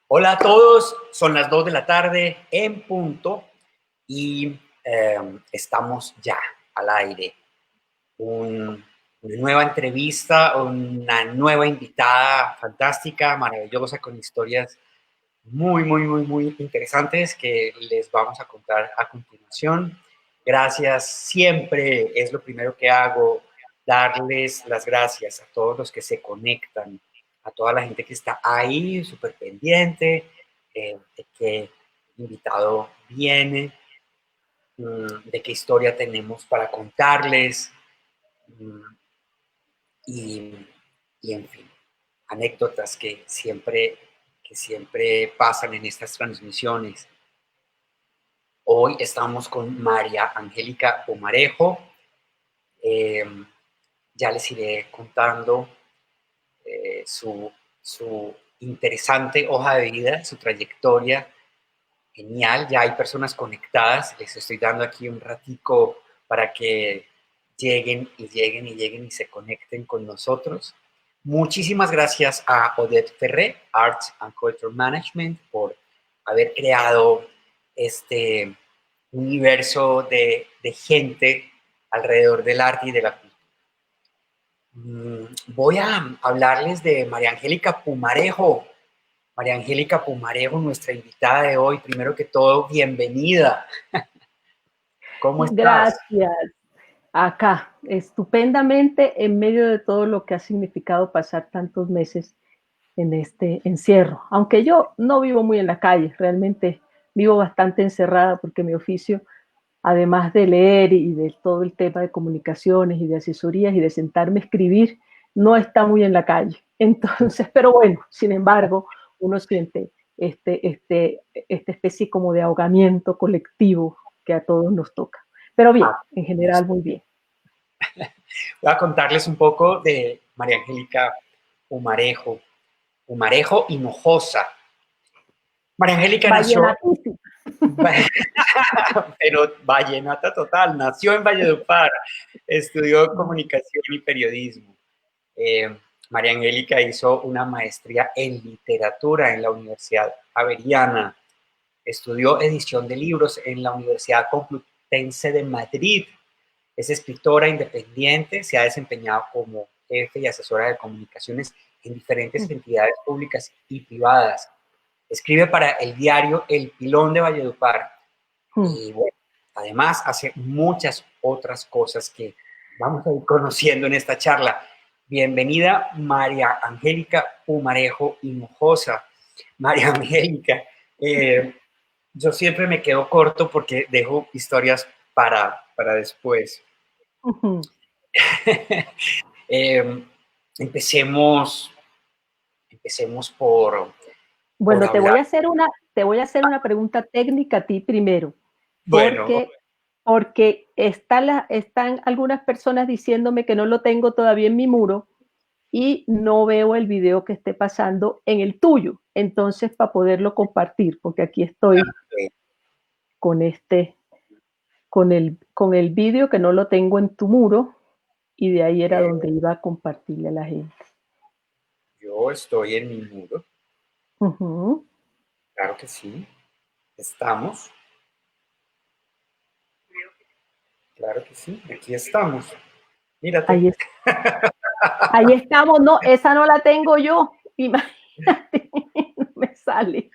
Hola a todos, son las 2 de la tarde en punto y estamos ya al aire. Una nueva entrevista, una nueva invitada fantástica, maravillosa, con historias muy interesantes que les vamos a contar a continuación. Gracias, siempre es lo primero que hago, darles las gracias a todos los que se conectan, a toda la gente que está ahí, súper pendiente, de qué invitado viene, de qué historia tenemos para contarles, y, y en fin, anécdotas que siempre pasan en estas transmisiones. Hoy estamos con María Angélica Pumarejo. Eh, ya les iré contando su interesante hoja de vida, su trayectoria genial. Ya hay personas conectadas. Les estoy dando aquí un ratico para que lleguen y se conecten con nosotros. Muchísimas gracias a Odette Ferré, Arts and Culture Management, por haber creado este universo de gente alrededor del arte y de la cultura. Voy a hablarles de María Angélica Pumarejo. María Angélica Pumarejo, nuestra invitada de hoy. Primero que todo, bienvenida. ¿Cómo estás? Gracias. Acá, estupendamente, en medio de todo lo que ha significado pasar tantos meses en este encierro. Aunque yo no vivo muy en la calle, realmente vivo bastante encerrada porque mi oficio, además de leer y de todo el tema de comunicaciones y de asesorías y de sentarme a escribir, no está muy en la calle. Entonces, pero bueno, sin embargo, uno siente esta especie como de ahogamiento colectivo que a todos nos toca. Pero bien, en general muy bien. Voy a contarles un poco de María Angélica Pumarejo. Pumarejo Hinojosa. María Angélica nació, Vallenatísimo. pero vallenata total, nació en Valledupar, estudió comunicación y periodismo. María Angélica hizo una maestría en literatura en la Universidad Javeriana. Estudió edición de libros en la Universidad Complutense de Madrid. Es escritora independiente, se ha desempeñado como jefe y asesora de comunicaciones en diferentes entidades públicas y privadas. Escribe para el diario El Pilón de Valledupar. Y bueno, además hace muchas otras cosas que vamos a ir conociendo en esta charla. Bienvenida, María Angélica Pumarejo Hinojosa. María Angélica, yo siempre me quedo corto porque dejo historias para después. eh, empecemos, empecemos por Bueno, hablar. te voy a hacer una pregunta técnica a ti primero, Bueno, porque están algunas personas diciéndome que no lo tengo todavía en mi muro y no veo el video que esté pasando en el tuyo. Entonces, para poderlo compartir, porque aquí estoy con con el video que no lo tengo en tu muro y de ahí era donde iba a compartirle a la gente. yo estoy en mi muro. Claro que sí. Estamos. Claro que sí. Aquí estamos. Mírate. Ahí, ahí estamos. No, esa no la tengo yo. Imagínate, no me sale.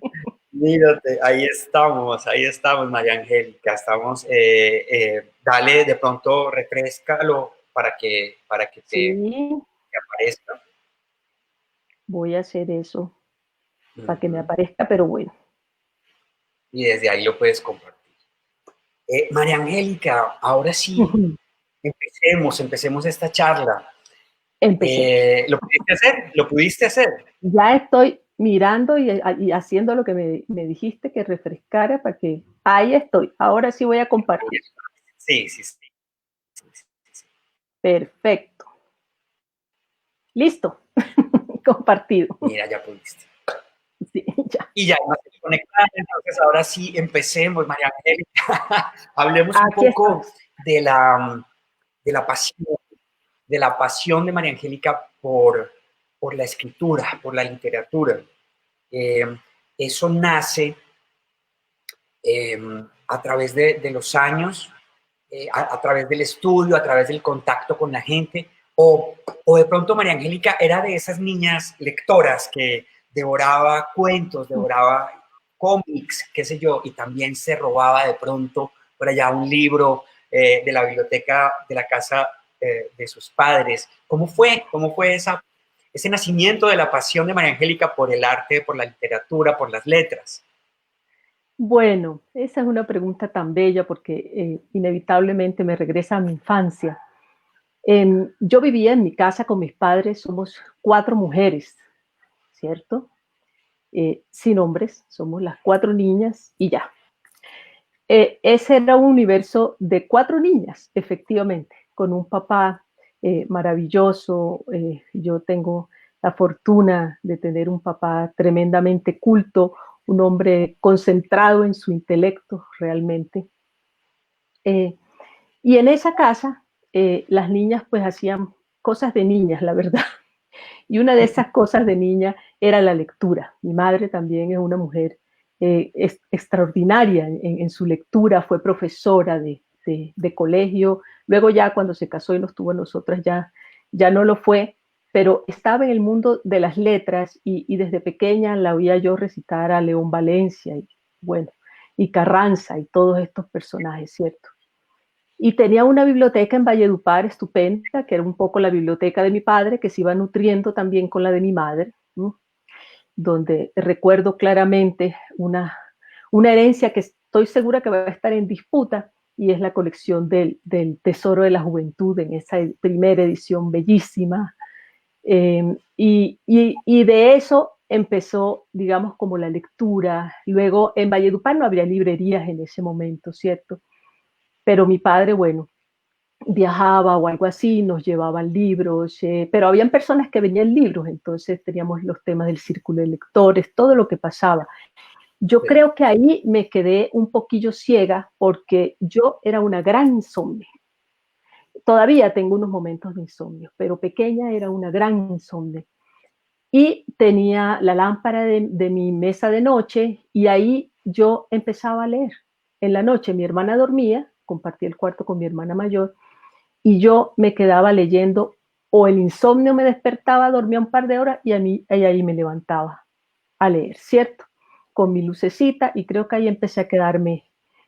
Mírate, ahí estamos, María Angélica. Estamos, dale, de pronto refrescalo para que Sí, te aparezca. voy a hacer eso para que me aparezca, pero bueno. Y desde ahí lo puedes compartir. María Angélica, ahora sí, empecemos esta charla. Empecemos. ¿Lo pudiste hacer? ¿Lo pudiste hacer? Ya estoy mirando y haciendo lo que me dijiste que refrescara para que... Ahí estoy. Ahora sí voy a compartir. Sí, sí, sí. Perfecto. Listo. Compartido. Mira, ya pudiste. Sí, ya. Y ya no se conectan, entonces ahora sí empecemos, María Angélica. Hablemos un Aquí poco estamos. de de la pasión, de la pasión de María Angélica por la escritura, por la literatura. Eh, eso nace a través de los años, a través del estudio, a través del contacto con la gente, o de pronto María Angélica era de esas niñas lectoras que devoraba cuentos, devoraba cómics, qué sé yo, y también se robaba de pronto por allá un libro de la biblioteca de la casa de sus padres. ¿Cómo fue ese nacimiento de la pasión de María Angélica por el arte, por la literatura, por las letras? Bueno, esa es una pregunta tan bella porque inevitablemente me regresa a mi infancia. Yo vivía en mi casa con mis padres, somos 4 mujeres, ¿cierto? Sin hombres, somos las 4 niñas y ya. Ese era un universo de 4 niñas, efectivamente, con un papá maravilloso. Yo tengo la fortuna de tener un papá tremendamente culto, un hombre concentrado en su intelecto realmente. Y en esa casa, las niñas pues hacían cosas de niñas, la verdad. Y una de esas cosas de niña era la lectura. Mi madre también es una mujer extraordinaria en su lectura, fue profesora de colegio, luego ya cuando se casó y nos tuvo a nosotras ya no lo fue, pero estaba en el mundo de las letras y desde pequeña la oía yo recitar a León Valencia y bueno, y Carranza y todos estos personajes, ¿cierto? Y tenía una biblioteca en Valledupar estupenda, que era un poco la biblioteca de mi padre, que se iba nutriendo también con la de mi madre, ¿no? Donde recuerdo claramente una herencia que estoy segura que va a estar en disputa, y es la colección del Tesoro de la Juventud, en esa primera edición bellísima. Y de eso empezó, digamos, como la lectura. Luego, en Valledupar no habría librerías en ese momento, ¿cierto? Pero mi padre, bueno, viajaba o algo así, nos llevaban libros, pero habían personas que venían libros, entonces teníamos los temas del círculo de lectores, todo lo que pasaba. Yo Sí. creo que ahí me quedé un poquillo ciega porque yo era una gran insomnio. Todavía tengo unos momentos de insomnio, pero pequeña era una gran insomnio. Y tenía la lámpara de mi mesa de noche y ahí yo empezaba a leer. En la noche mi hermana dormía, compartía el cuarto con mi hermana mayor, y yo me quedaba leyendo, o el insomnio me despertaba, dormía un par de horas y ahí me levantaba a leer, ¿cierto? Con mi lucecita, y creo que ahí empecé a quedarme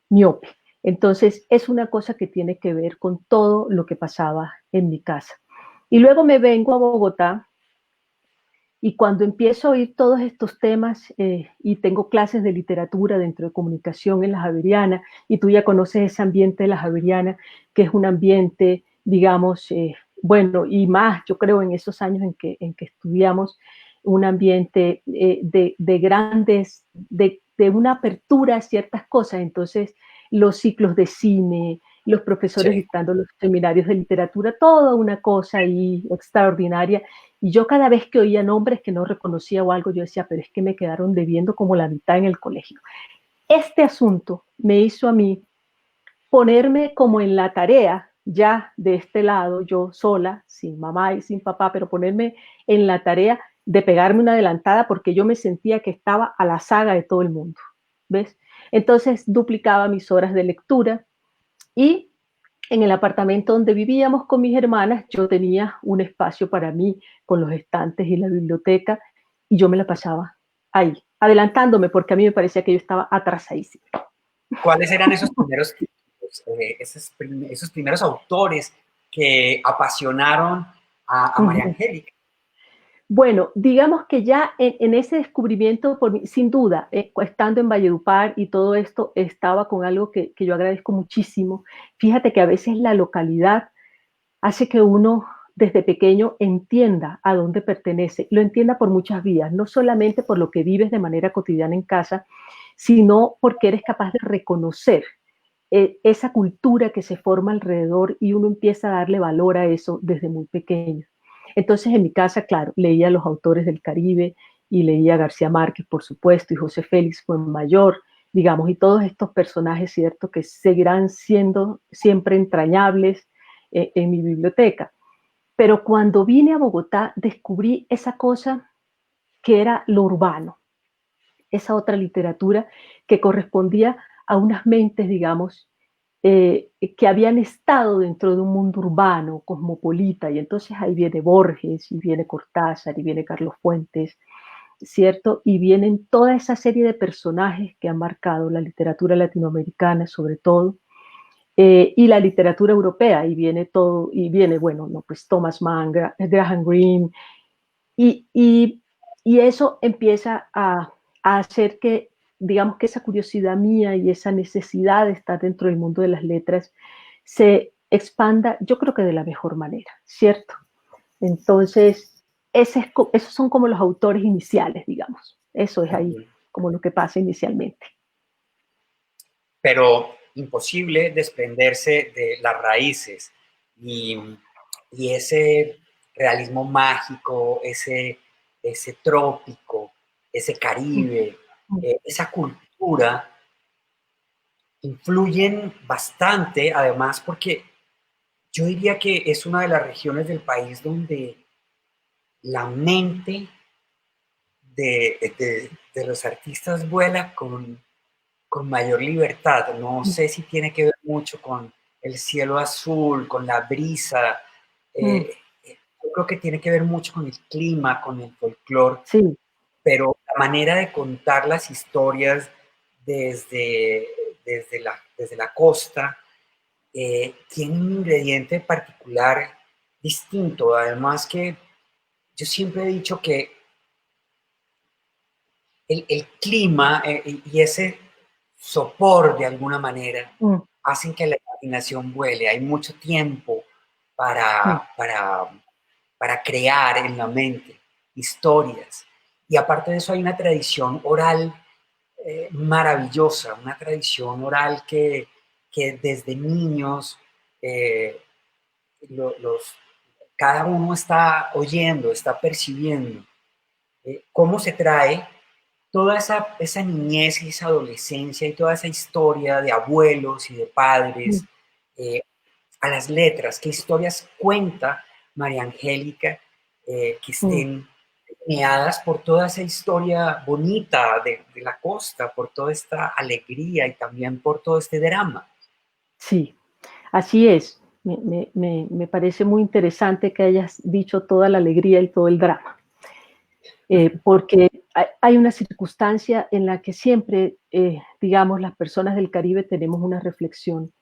miope. Entonces es una cosa que tiene que ver con todo lo que pasaba en mi casa. Y luego me vengo a Bogotá y cuando empiezo a oír todos estos temas y tengo clases de literatura dentro de comunicación en la Javeriana, y tú ya conoces ese ambiente de la Javeriana, que es un ambiente, digamos, bueno, y más, yo creo, en esos años en que estudiamos, un ambiente de grandes, de una apertura a ciertas cosas. Entonces, los ciclos de cine, los profesores Sí. dictando los seminarios de literatura, toda una cosa ahí extraordinaria. Y yo cada vez que oía nombres que no reconocía o algo, yo decía, pero es que me quedaron debiendo como la mitad en el colegio. Este asunto me hizo a mí ponerme como en la tarea, ya de este lado, yo sola, sin mamá y sin papá, pero ponerme en la tarea de pegarme una adelantada porque yo me sentía que estaba a la saga de todo el mundo, ¿ves? Entonces duplicaba mis horas de lectura y en el apartamento donde vivíamos con mis hermanas, yo tenía un espacio para mí con los estantes y la biblioteca y yo me la pasaba ahí, adelantándome porque a mí me parecía que yo estaba atrasadísima. ¿Cuáles eran esos primeros títulos, esos primeros autores que apasionaron a María Angélica? Bueno, digamos que ya en ese descubrimiento, sin duda, estando en Valledupar y todo esto, estaba con algo que yo agradezco muchísimo. Fíjate que a veces la localidad hace que uno desde pequeño entienda a dónde pertenece, lo entienda por muchas vías, no solamente por lo que vives de manera cotidiana en casa, sino porque eres capaz de reconocer esa cultura que se forma alrededor y uno empieza a darle valor a eso desde muy pequeño. Entonces en mi casa, claro, leía a los autores del Caribe y leía a García Márquez, por supuesto, y José Félix Fuenmayor, digamos, y todos estos personajes, ¿cierto?, que seguirán siendo siempre entrañables en mi biblioteca. Pero cuando vine a Bogotá descubrí esa cosa que era lo urbano. esa otra literatura que correspondía a unas mentes, digamos, que habían estado dentro de un mundo urbano, cosmopolita, y entonces ahí viene Borges, y viene Cortázar, y viene Carlos Fuentes, ¿cierto? Y vienen toda esa serie de personajes que han marcado la literatura latinoamericana, sobre todo, y la literatura europea, y viene todo, y viene, bueno, no, pues Thomas Mann, Graham Greene, y, y, y eso empieza a hacer que, digamos, que esa curiosidad mía y esa necesidad de estar dentro del mundo de las letras se expanda, yo creo que de la mejor manera, ¿cierto? Entonces, esos son como los autores iniciales, digamos. Eso es ahí como lo que pasa inicialmente. Pero imposible desprenderse de las raíces y, y ese realismo mágico, ese trópico, ese Caribe, esa cultura influyen bastante, además porque yo diría que es una de las regiones del país donde la mente de los artistas vuela con mayor libertad. No sé si tiene que ver mucho con el cielo azul, con la brisa. Yo creo que tiene que ver mucho con el clima, con el folclore, Sí. pero la manera de contar las historias desde, desde la costa tiene un ingrediente particular distinto. Además que yo siempre he dicho que el clima y ese sopor de alguna manera hacen que la imaginación vuele. Hay mucho tiempo para, para, para crear en la mente historias. Y aparte de eso hay una tradición oral maravillosa, una tradición oral que desde niños eh, los, cada uno está oyendo, está percibiendo cómo se trae toda esa niñez y esa adolescencia y toda esa historia de abuelos y de padres a las letras, qué historias cuenta María Angélica que estén permeadas por toda esa historia bonita de la costa, por toda esta alegría y también por todo este drama. Sí, así es. Me parece muy interesante que hayas dicho toda la alegría y todo el drama, porque hay una circunstancia en la que siempre, digamos, las personas del Caribe tenemos una reflexión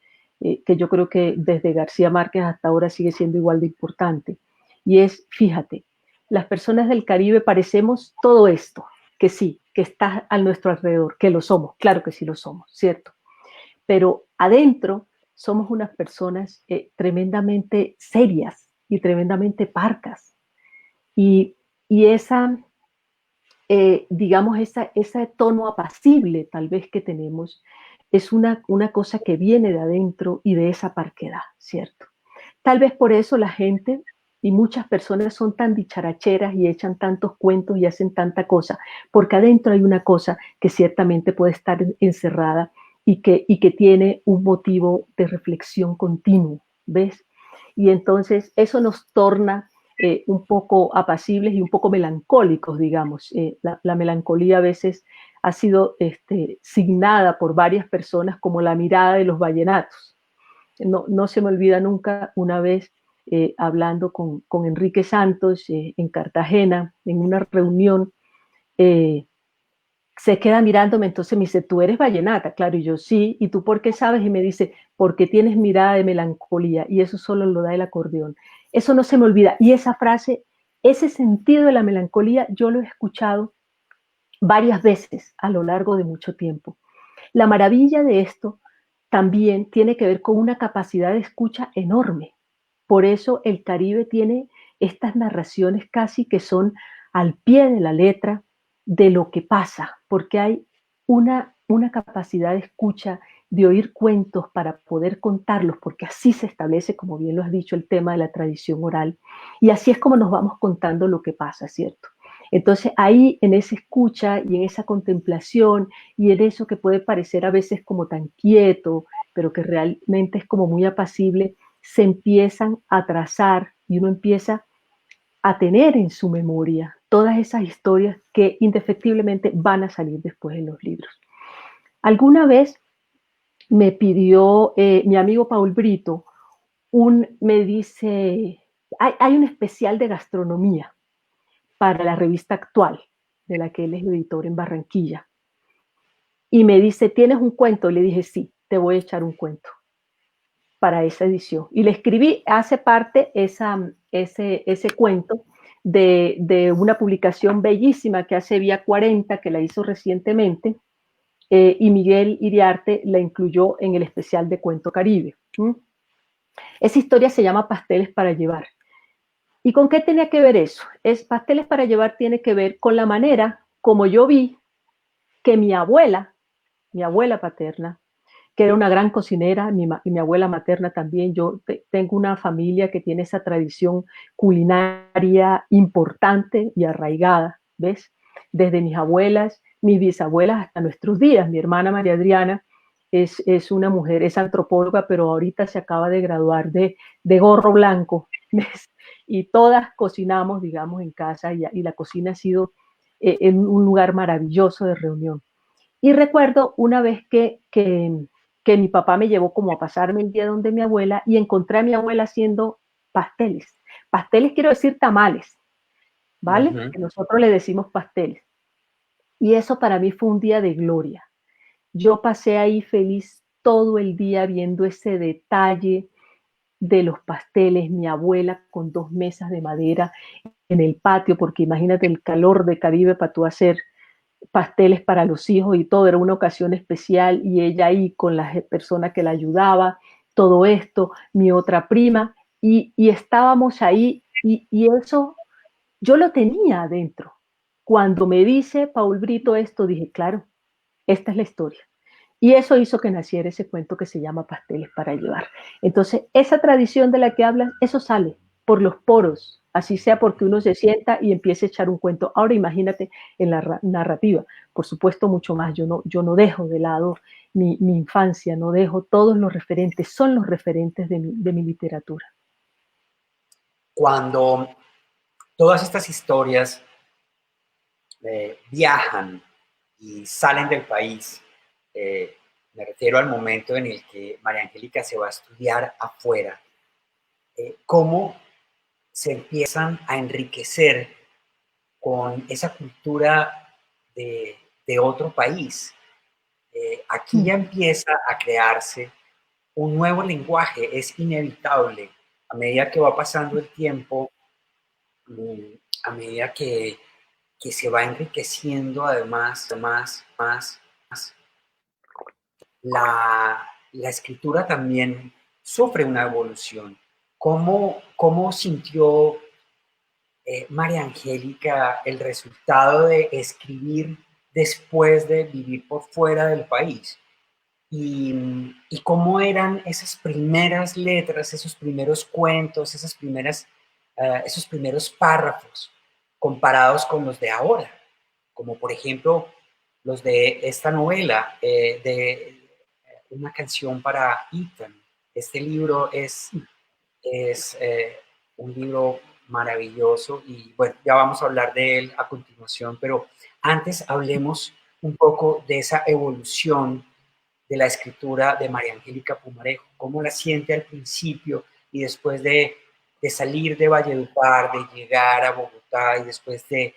que yo creo que desde García Márquez hasta ahora sigue siendo igual de importante, y es, fíjate, las personas del Caribe parecemos todo esto, que sí, que está a nuestro alrededor, que lo somos, claro que sí lo somos, ¿cierto? Pero adentro somos unas personas tremendamente serias y tremendamente parcas. Y, y esa, digamos, ese tono apacible tal vez que tenemos es una cosa que viene de adentro y de esa parquedad, ¿cierto? Tal vez por eso la gente y muchas personas son tan dicharacheras y echan tantos cuentos y hacen tanta cosa, porque adentro hay una cosa que ciertamente puede estar encerrada y que tiene un motivo de reflexión continuo, ¿ves? Y entonces eso nos torna un poco apacibles y un poco melancólicos, digamos. La melancolía a veces ha sido signada por varias personas como la mirada de los vallenatos. No se me olvida nunca una vez hablando con Enrique Santos en Cartagena, en una reunión, eh, se queda mirándome, entonces me dice, tú eres vallenata, claro, y yo sí, ¿y tú por qué sabes? Y me dice, porque tienes mirada de melancolía, y eso solo lo da el acordeón. Eso no se me olvida, y esa frase, ese sentido de la melancolía, yo lo he escuchado varias veces a lo largo de mucho tiempo. La maravilla de esto también tiene que ver con una capacidad de escucha enorme. Por eso el Caribe tiene estas narraciones casi que son al pie de la letra de lo que pasa, porque hay una capacidad de escucha, de oír cuentos para poder contarlos, porque así se establece, como bien lo has dicho, el tema de la tradición oral, y así es como nos vamos contando lo que pasa, ¿cierto? Entonces ahí en esa escucha y en esa contemplación y en eso que puede parecer a veces como tan quieto, pero que realmente es como muy apacible, se empiezan a trazar y uno empieza a tener en su memoria todas esas historias que indefectiblemente van a salir después en los libros. Alguna vez me pidió mi amigo Paul Brito, me dice, hay un especial de gastronomía para la revista Actual, de la que él es editor en Barranquilla. Y me dice, ¿tienes un cuento? Le dije, sí, te voy a echar un cuento para esa edición. Y le escribí, hace parte ese cuento de una publicación bellísima que hace Vía 40, que la hizo recientemente, y Miguel Iriarte la incluyó en el especial de Cuento Caribe. Esa historia se llama Pasteles para llevar. ¿Y con qué tenía que ver eso? Pasteles para llevar tiene que ver con la manera como yo vi que mi abuela paterna, que era una gran cocinera, y mi abuela materna también. Yo tengo una familia que tiene esa tradición culinaria importante y arraigada, ¿ves? Desde mis abuelas, mis bisabuelas hasta nuestros días. Mi hermana María Adriana es una mujer, es antropóloga, pero ahorita se acaba de graduar de gorro blanco, ¿ves? Y todas cocinamos, digamos, en casa, y la cocina ha sido un lugar maravilloso de reunión. Y recuerdo una vez que mi papá me llevó como a pasarme el día donde mi abuela, y encontré a mi abuela haciendo pasteles. Pasteles quiero decir tamales, ¿vale? Que nosotros le decimos pasteles. Y eso para mí fue un día de gloria. Yo pasé ahí feliz todo el día viendo ese detalle de los pasteles, mi abuela con 2 mesas de madera en el patio, porque imagínate el calor de Caribe para tú hacer pasteles para los hijos y todo, era una ocasión especial, y ella ahí con la persona que la ayudaba, todo esto, mi otra prima, y estábamos ahí, y eso yo lo tenía adentro. Cuando me dice Paul Brito esto, dije, claro, esta es la historia. Y eso hizo que naciera ese cuento que se llama Pasteles para llevar. Entonces, esa tradición de la que hablas, eso sale por los poros, así sea porque uno se sienta y empiece a echar un cuento. Ahora imagínate en la narrativa, por supuesto mucho más. Yo no dejo de lado mi infancia, no dejo todos los referentes, son los referentes de mi literatura. Cuando todas estas historias viajan y salen del país, me refiero al momento en el que María Angélica se va a estudiar afuera, cómo se empiezan a enriquecer con esa cultura de otro país. Aquí ya empieza a crearse un nuevo lenguaje, es inevitable a medida que va pasando el tiempo, a medida que se va enriqueciendo además, más. La escritura también sufre una evolución. ¿Cómo sintió María Angélica el resultado de escribir después de vivir por fuera del país? Y cómo eran esas primeras letras, esos primeros cuentos, esos primeros párrafos comparados con los de ahora, como por ejemplo los de esta novela, de una canción para Ethan. Este libro es un libro maravilloso y bueno, ya vamos a hablar de él a continuación, pero antes hablemos un poco de esa evolución de la escritura de María Angélica Pumarejo, cómo la siente al principio y después de salir de Valledupar, de llegar a Bogotá y después de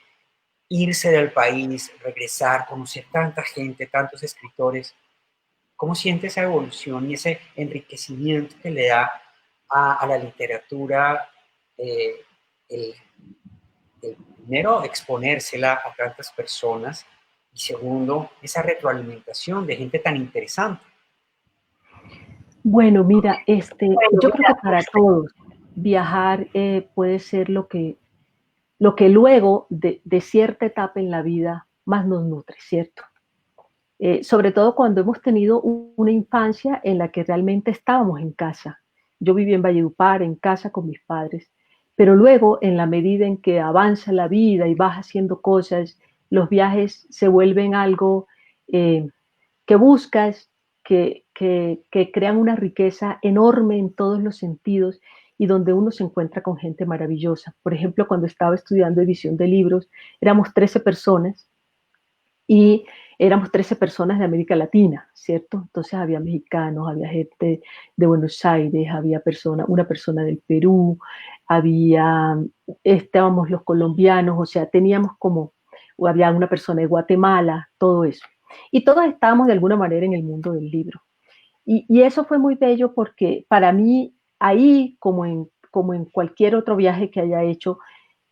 irse del país, regresar, conocer tanta gente, tantos escritores. ¿Cómo siente esa evolución y ese enriquecimiento que le da a la literatura el, el primero exponérsela a tantas personas y segundo esa retroalimentación de gente tan interesante? Bueno, mira, yo creo que para todos viajar puede ser lo que luego de cierta etapa en la vida más nos nutre, ¿cierto? Sobre todo cuando hemos tenido una infancia en la que realmente estábamos en casa. Yo viví en Valledupar, en casa con mis padres, pero luego, en la medida en que avanza la vida y vas haciendo cosas, los viajes se vuelven algo eh, que buscas, que crean una riqueza enorme en todos los sentidos, y donde uno se encuentra con gente maravillosa. Por ejemplo, cuando estaba estudiando edición de libros, éramos 13 personas y éramos 13 personas de América Latina, ¿cierto? Entonces había mexicanos, había gente de Buenos Aires, había una persona del Perú, estábamos los colombianos, o sea, o había una persona de Guatemala, todo eso. Y todos estábamos de alguna manera en el mundo del libro. Y eso fue muy bello porque para mí, ahí, como en cualquier otro viaje que haya hecho,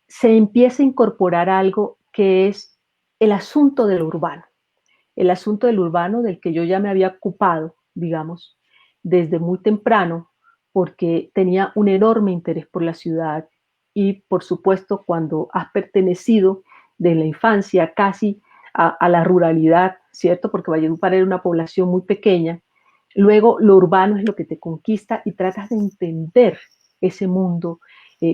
se empieza a incorporar algo que es el asunto del urbano. El asunto del urbano del que yo ya me había ocupado, digamos, desde muy temprano, porque tenía un enorme interés por la ciudad y, por supuesto, cuando has pertenecido de la infancia casi a la ruralidad, ¿cierto? Porque Valledupar era una población muy pequeña. Luego, lo urbano es lo que te conquista y tratas de entender ese mundo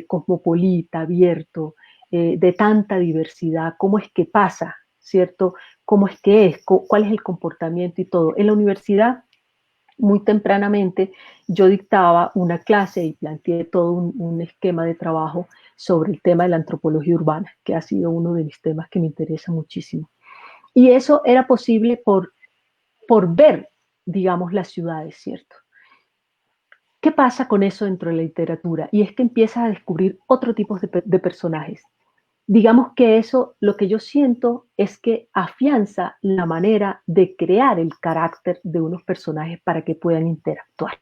cosmopolita, abierto, de tanta diversidad, cómo es que pasa, ¿cierto? Cómo es que es, cuál es el comportamiento y todo. En la universidad, muy tempranamente, yo dictaba una clase y planteé todo un esquema de trabajo sobre el tema de la antropología urbana, que ha sido uno de mis temas que me interesa muchísimo. Y eso era posible por ver, digamos, las ciudades, ¿cierto? ¿Qué pasa con eso dentro de la literatura? Y es que empiezas a descubrir otro tipo de personajes. Digamos que eso, lo que yo siento es que afianza la manera de crear el carácter de unos personajes para que puedan interactuar,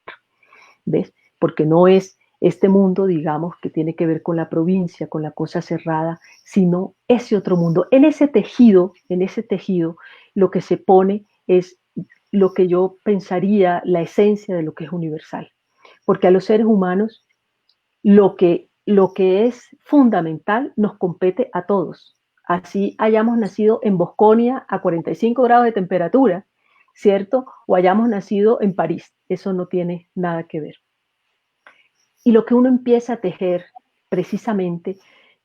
¿ves? Porque no es este mundo, digamos, que tiene que ver con la provincia, con la cosa cerrada, sino ese otro mundo. En ese tejido, lo que se pone es lo que yo pensaría la esencia de lo que es universal. Porque a los seres humanos lo que es fundamental nos compete a todos. Así hayamos nacido en Bosconia a 45 grados de temperatura, ¿cierto? O hayamos nacido en París. Eso no tiene nada que ver. Y lo que uno empieza a tejer precisamente,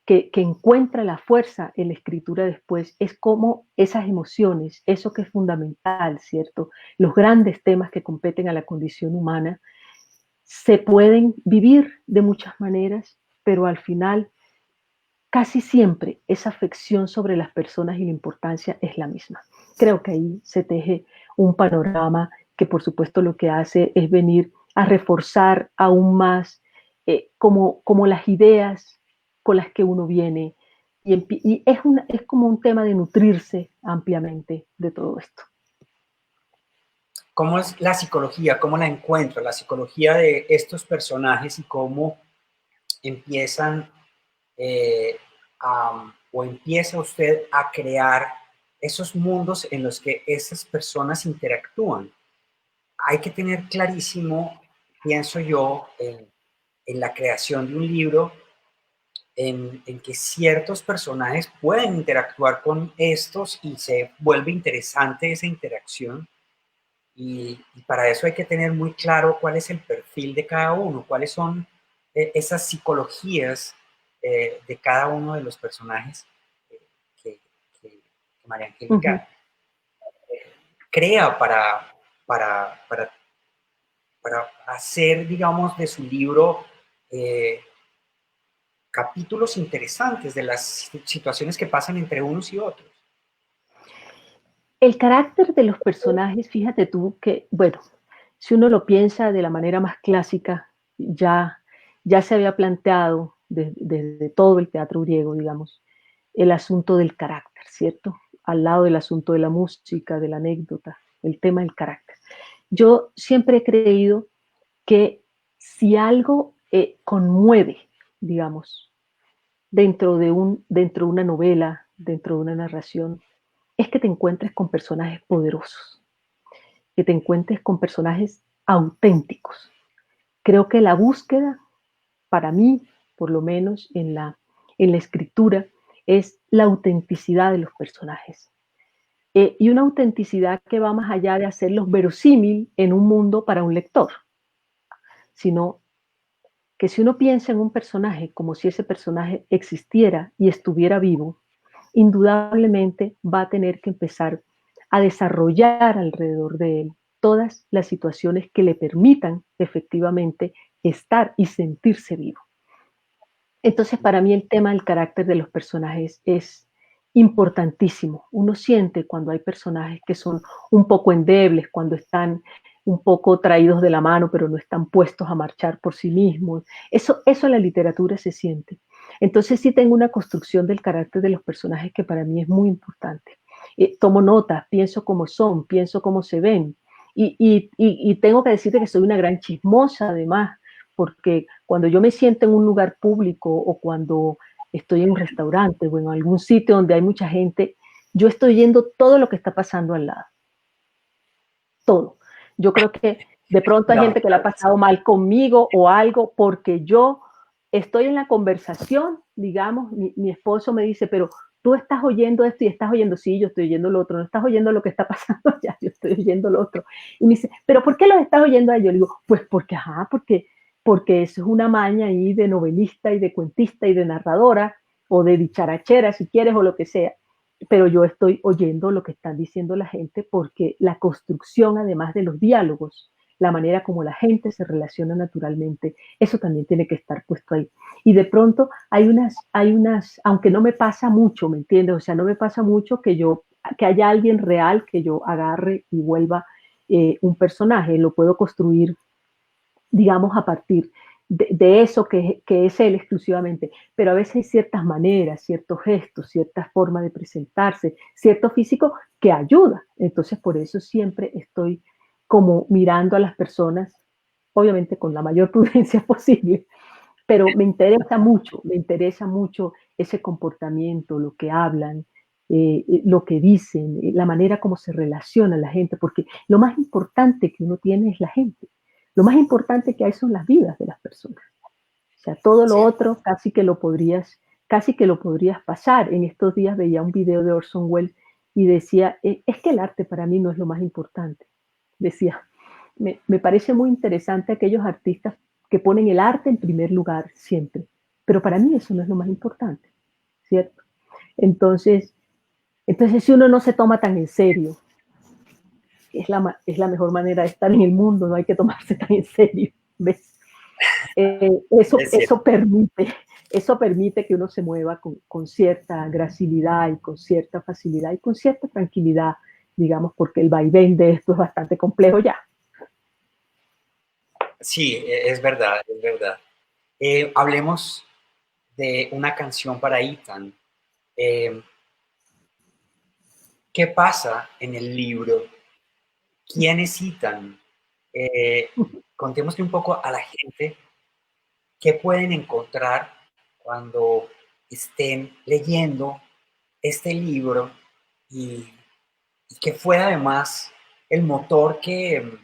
que encuentra la fuerza en la escritura después, es cómo esas emociones, eso que es fundamental, ¿cierto? Los grandes temas que competen a la condición humana, se pueden vivir de muchas maneras, pero al final casi siempre esa afección sobre las personas y la importancia es la misma. Creo que ahí se teje un panorama que por supuesto lo que hace es venir a reforzar aún más como las ideas con las que uno viene y es como un tema de nutrirse ampliamente de todo esto. ¿Cómo es la psicología? ¿Cómo la encuentro? La psicología de estos personajes y cómo empiezan o empieza usted a crear esos mundos en los que esas personas interactúan. Hay que tener clarísimo, pienso yo, en la creación de un libro, en que ciertos personajes pueden interactuar con estos y se vuelve interesante esa interacción. Y para eso hay que tener muy claro cuál es el perfil de cada uno, cuáles son esas psicologías de cada uno de los personajes eh, que, que María Angélica crea para, para hacer, digamos, de su libro eh, capítulos interesantes de las situaciones que pasan entre unos y otros. El carácter de los personajes, fíjate tú que, bueno, si uno lo piensa de la manera más clásica, ya se había planteado desde todo el teatro griego, digamos, el asunto del carácter, ¿cierto? Al lado del asunto de la música, de la anécdota, el tema del carácter. Yo siempre he creído que si algo conmueve, digamos, dentro de una novela, dentro de una narración, es que te encuentres con personajes poderosos, que te encuentres con personajes auténticos. Creo que la búsqueda, para mí, por lo menos en la escritura, es la autenticidad de los personajes. Y una autenticidad que va más allá de hacerlos verosímil en un mundo para un lector, sino que si uno piensa en un personaje como si ese personaje existiera y estuviera vivo, indudablemente va a tener que empezar a desarrollar alrededor de él todas las situaciones que le permitan efectivamente estar y sentirse vivo. Entonces, para mí el tema del carácter de los personajes es importantísimo. Uno siente cuando hay personajes que son un poco endebles, cuando están un poco traídos de la mano, pero no están puestos a marchar por sí mismos. Eso en la literatura se siente. Entonces sí tengo una construcción del carácter de los personajes que para mí es muy importante. Tomo notas, pienso cómo son, pienso cómo se ven. Y tengo que decirte que soy una gran chismosa además, porque cuando yo me siento en un lugar público o cuando estoy en un restaurante o en algún sitio donde hay mucha gente, yo estoy oyendo todo lo que está pasando al lado. Todo. Yo creo que de pronto hay gente que le ha pasado mal conmigo o algo porque yo estoy en la conversación, digamos, mi esposo me dice, pero tú estás oyendo esto y estás oyendo, sí, yo estoy oyendo lo otro, no estás oyendo lo que está pasando allá, yo estoy oyendo lo otro. Y me dice, pero ¿por qué los estás oyendo a ellos? Yo le digo, pues porque, porque eso es una maña ahí de novelista y de cuentista y de narradora o de dicharachera, si quieres, o lo que sea. Pero yo estoy oyendo lo que están diciendo la gente porque la construcción, además de los diálogos, la manera como la gente se relaciona naturalmente, eso también tiene que estar puesto ahí. Y de pronto hay unas, aunque no me pasa mucho, ¿me entiendes? O sea, no me pasa mucho que haya alguien real que yo agarre y vuelva un personaje, lo puedo construir, digamos, a partir de eso que es él exclusivamente, pero a veces hay ciertas maneras, ciertos gestos, ciertas formas de presentarse, cierto físico que ayuda. Entonces, por eso siempre estoy como mirando a las personas, obviamente con la mayor prudencia posible, pero me interesa mucho ese comportamiento, lo que hablan, lo que dicen, la manera como se relaciona la gente, porque lo más importante que uno tiene es la gente. Lo más importante que hay son las vidas de las personas. O sea, todo lo Sí. otro casi que lo podrías pasar. En estos días veía un video de Orson Welles y decía, es que el arte para mí no es lo más importante. Decía, me parece muy interesante aquellos artistas que ponen el arte en primer lugar siempre, pero para mí eso no es lo más importante, ¿cierto? Entonces, si uno no se toma tan en serio, es la mejor manera de estar en el mundo, no hay que tomarse tan en serio, ¿ves? Eso permite que uno se mueva con cierta gracilidad y con cierta facilidad y con cierta tranquilidad, digamos, porque el vaivén de esto es bastante complejo ya. Sí, es verdad, es verdad. Hablemos de una canción para Ethan. Eh, ¿Qué pasa en el libro? ¿Quién es Ethan? Contémosle un poco a la gente qué pueden encontrar cuando estén leyendo este libro y que fue además el motor que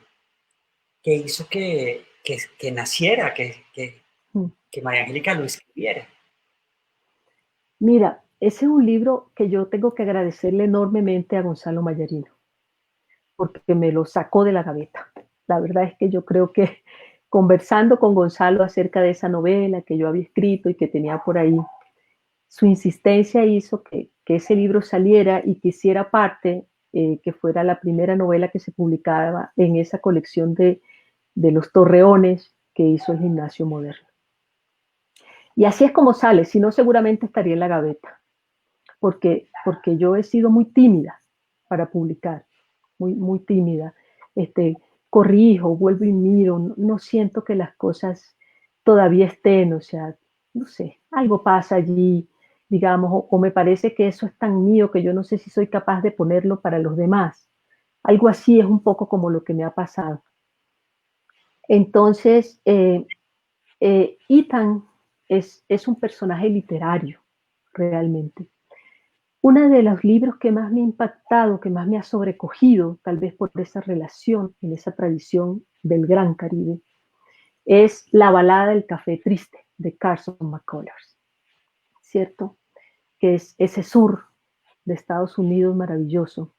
hizo que naciera, que María Angélica lo escribiera. Mira, ese es un libro que yo tengo que agradecerle enormemente a Gonzalo Mayarino, porque me lo sacó de la gaveta. La verdad es que yo creo que conversando con Gonzalo acerca de esa novela que yo había escrito y que tenía por ahí, su insistencia hizo que ese libro saliera y que hiciera parte, que fuera la primera novela que se publicaba en esa colección de los torreones que hizo el Gimnasio Moderno. Y así es como sale, si no seguramente estaría en la gaveta, porque yo he sido muy tímida para publicar, muy tímida. Corrijo, vuelvo y miro, no siento que las cosas todavía estén, o sea, no sé, algo pasa allí, digamos, o me parece que eso es tan mío que yo no sé si soy capaz de ponerlo para los demás. Algo así es un poco como lo que me ha pasado. Entonces, Ethan es un personaje literario, realmente. Uno de los libros que más me ha impactado, que más me ha sobrecogido, tal vez por esa relación en esa tradición del Gran Caribe, es La balada del café triste de Carson McCullers, ¿cierto? Que es ese sur de Estados Unidos maravilloso.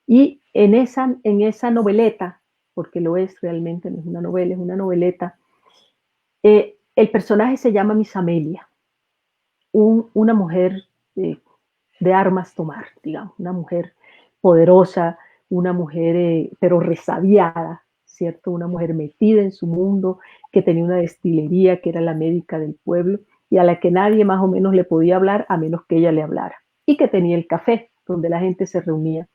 Y en esa noveleta, porque lo es realmente, no es una novela, es una noveleta, el personaje se llama Miss Amelia, una mujer de armas tomar, digamos, una mujer poderosa, una mujer pero resabiada, ¿cierto? Una mujer metida en su mundo, que tenía una destilería, que era la médica del pueblo, y a la que nadie más o menos le podía hablar a menos que ella le hablara. Y que tenía el café, donde la gente se reunía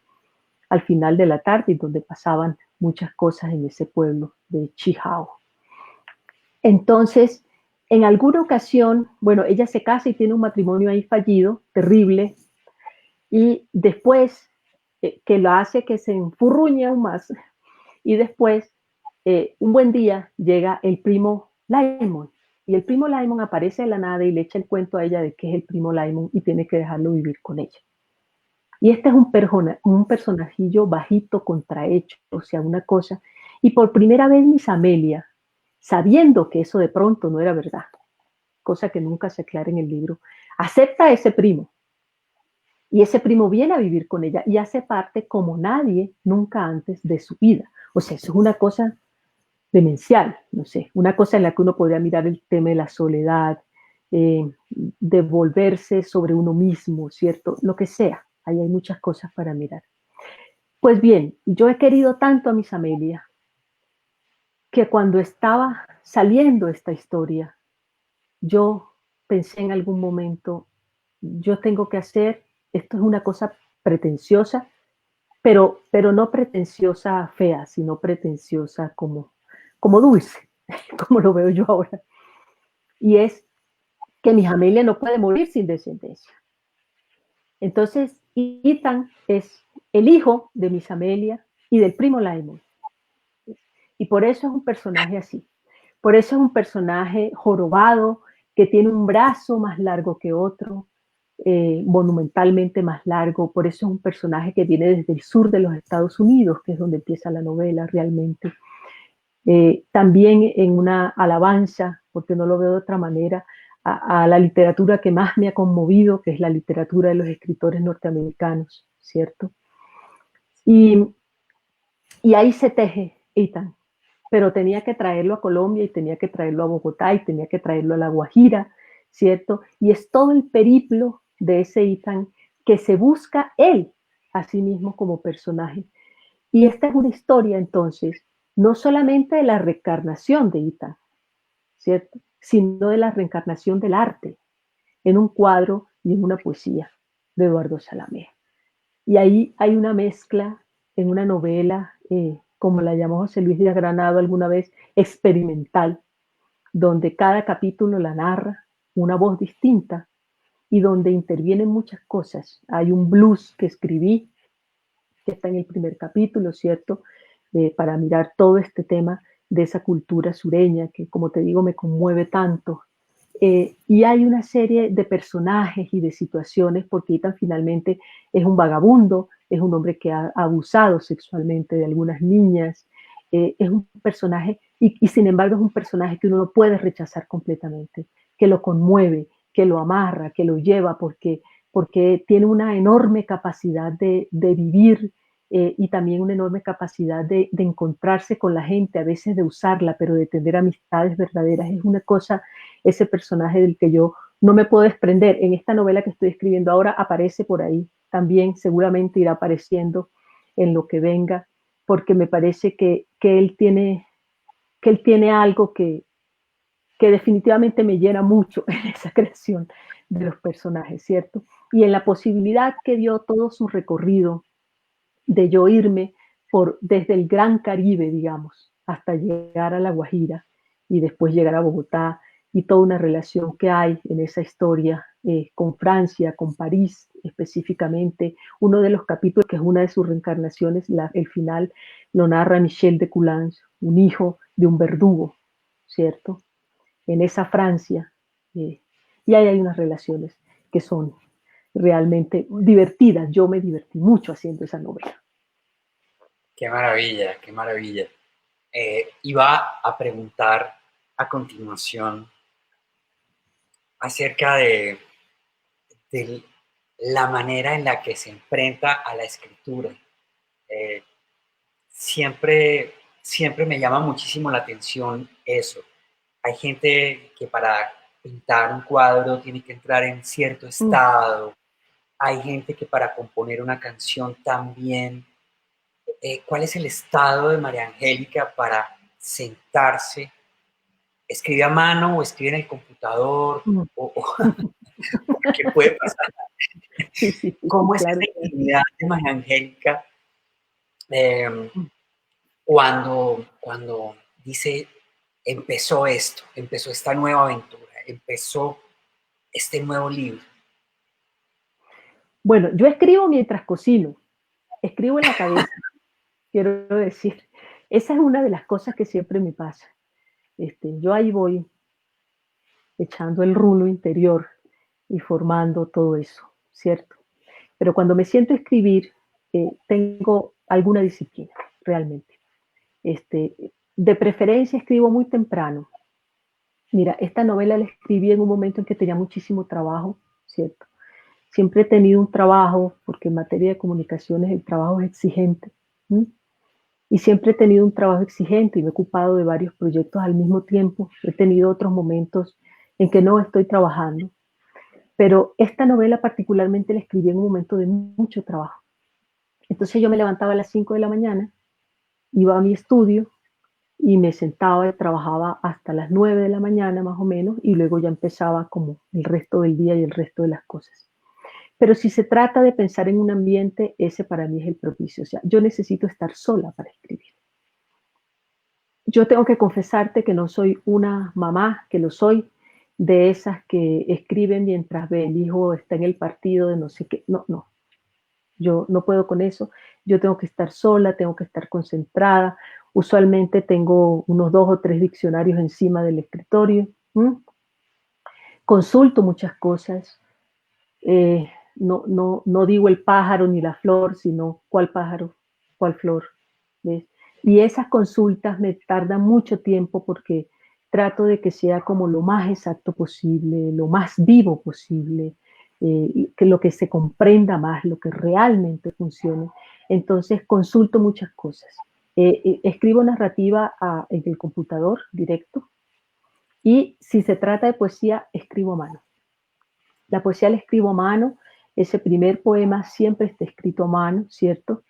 al final de la tarde y donde pasaban muchas cosas en ese pueblo de Chihao. Entonces, en alguna ocasión, bueno, ella se casa y tiene un matrimonio ahí fallido, terrible, y después, que lo hace que se enfurruñe aún más, y después, un buen día, llega el primo Laimon, y el primo Laimon aparece de la nada y le echa el cuento a ella de que es el primo Laimon y tiene que dejarlo vivir con ella. Y este es un personajillo bajito, contrahecho, o sea, una cosa. Y por primera vez Miss Amelia, sabiendo que eso de pronto no era verdad, cosa que nunca se aclara en el libro, acepta a ese primo. Y ese primo viene a vivir con ella y hace parte como nadie nunca antes de su vida. O sea, eso es una cosa demencial, no sé, una cosa en la que uno podría mirar el tema de la soledad, de volverse sobre uno mismo, ¿cierto? Lo que sea, ahí hay muchas cosas para mirar. Pues bien, yo he querido tanto a Miss Amelia que cuando estaba saliendo esta historia, yo pensé en algún momento, yo tengo que hacer, esto es una cosa pretenciosa, pero no pretenciosa fea, sino pretenciosa como dulce, como lo veo yo ahora. Y es que Miss Amelia no puede morir sin descendencia. Entonces, Ethan es el hijo de Miss Amelia y del primo Laimon. Y por eso es un personaje así. Por eso es un personaje jorobado, que tiene un brazo más largo que otro, monumentalmente más largo. Por eso es un personaje que viene desde el sur de los Estados Unidos, que es donde empieza la novela realmente. También en una alabanza, porque no lo veo de otra manera, a la literatura que más me ha conmovido, que es la literatura de los escritores norteamericanos, ¿cierto? Y, y ahí se teje Ethan, pero tenía que traerlo a Colombia y tenía que traerlo a Bogotá y tenía que traerlo a La Guajira, ¿cierto? Y es todo el periplo de ese Ethan que se busca él a sí mismo como personaje. Y esta es una historia entonces, no solamente de la reencarnación de Ethan, ¿cierto? Sino de la reencarnación del arte en un cuadro y en una poesía de Eduardo Salamé. Y ahí hay una mezcla en una novela, como la llamó José Luis Díaz Granado alguna vez, experimental, donde cada capítulo la narra una voz distinta y donde intervienen muchas cosas. Hay un blues que escribí, que está en el primer capítulo, ¿cierto? Para mirar todo este tema de esa cultura sureña que, como te digo, me conmueve tanto. Y hay una serie de personajes y de situaciones, porque Ethan finalmente es un vagabundo, es un hombre que ha abusado sexualmente de algunas niñas, es un personaje, y sin embargo es un personaje que uno no puede rechazar completamente, que lo conmueve, que lo amarra, que lo lleva, porque tiene una enorme capacidad de vivir, y también una enorme capacidad de encontrarse con la gente, a veces de usarla, pero de tener amistades verdaderas. Es una cosa, ese personaje del que yo no me puedo desprender. En esta novela que estoy escribiendo ahora aparece por ahí, también seguramente irá apareciendo en lo que venga, porque me parece que él tiene algo que definitivamente me llena mucho en esa creación de los personajes, ¿cierto? Y en la posibilidad que dio todo su recorrido de yo irme desde el Gran Caribe, digamos, hasta llegar a La Guajira y después llegar a Bogotá, y toda una relación que hay en esa historia, con Francia, con París específicamente. Uno de los capítulos, que es una de sus reencarnaciones, el final lo narra Michel de Coulanges, un hijo de un verdugo, ¿cierto? En esa Francia. Y ahí hay unas relaciones que son realmente divertidas. Yo me divertí mucho haciendo esa novela. Qué maravilla, qué maravilla. Iba a preguntar a continuación acerca de la manera en la que se enfrenta a la escritura. Eh, siempre, siempre me llama muchísimo la atención eso. Hay gente que para pintar un cuadro tiene que entrar en cierto estado. Hay gente que para componer una canción también cuál es el estado de María Angélica para sentarse, escribe a mano o escribe en el computador, Mm. qué puede pasar. Sí, sí, sí, ¿Cómo es claro. esa intimidad de María Angélica eh, Mm. cuando dice, empezó esta nueva aventura, empezó este nuevo libro? Bueno, yo escribo mientras cocino, escribo en la cabeza, quiero decir. Esa es una de las cosas que siempre me pasa. Yo ahí voy echando el rulo interior y formando todo eso, ¿cierto? Pero cuando me siento a escribir, tengo alguna disciplina, realmente. Este, de preferencia escribo muy temprano. Mira, esta novela la escribí en un momento en que tenía muchísimo trabajo, ¿cierto? Siempre he tenido un trabajo, porque en materia de comunicaciones el trabajo es exigente. ¿M? Y siempre he tenido un trabajo exigente y me he ocupado de varios proyectos al mismo tiempo. He tenido otros momentos en que no estoy trabajando. Pero esta novela particularmente la escribí en un momento de mucho trabajo. Entonces yo me levantaba a las 5 de la mañana, iba a mi estudio y me sentaba y trabajaba hasta las 9 de la mañana más o menos y luego ya empezaba como el resto del día y el resto de las cosas. Pero si se trata de pensar en un ambiente, ese para mí es el propicio. O sea, yo necesito estar sola para escribir. Yo tengo que confesarte que no soy una mamá, que lo soy, de esas que escriben mientras ve el hijo está en el partido de no sé qué. No, no. Yo no puedo con eso. Yo tengo que estar sola, tengo que estar concentrada. Usualmente tengo unos 2 o 3 diccionarios encima del escritorio. ¿M? Consulto muchas cosas. No digo el pájaro ni la flor, sino cuál pájaro, cuál flor. ¿Ves? Y esas consultas me tardan mucho tiempo porque trato de que sea como lo más exacto posible, lo más vivo posible, que lo que se comprenda más, lo que realmente funcione. Entonces consulto muchas cosas. Escribo narrativa en el computador directo y si se trata de poesía, escribo a mano. La poesía la escribo a mano, ese primer poema siempre está escrito a mano, ¿cierto?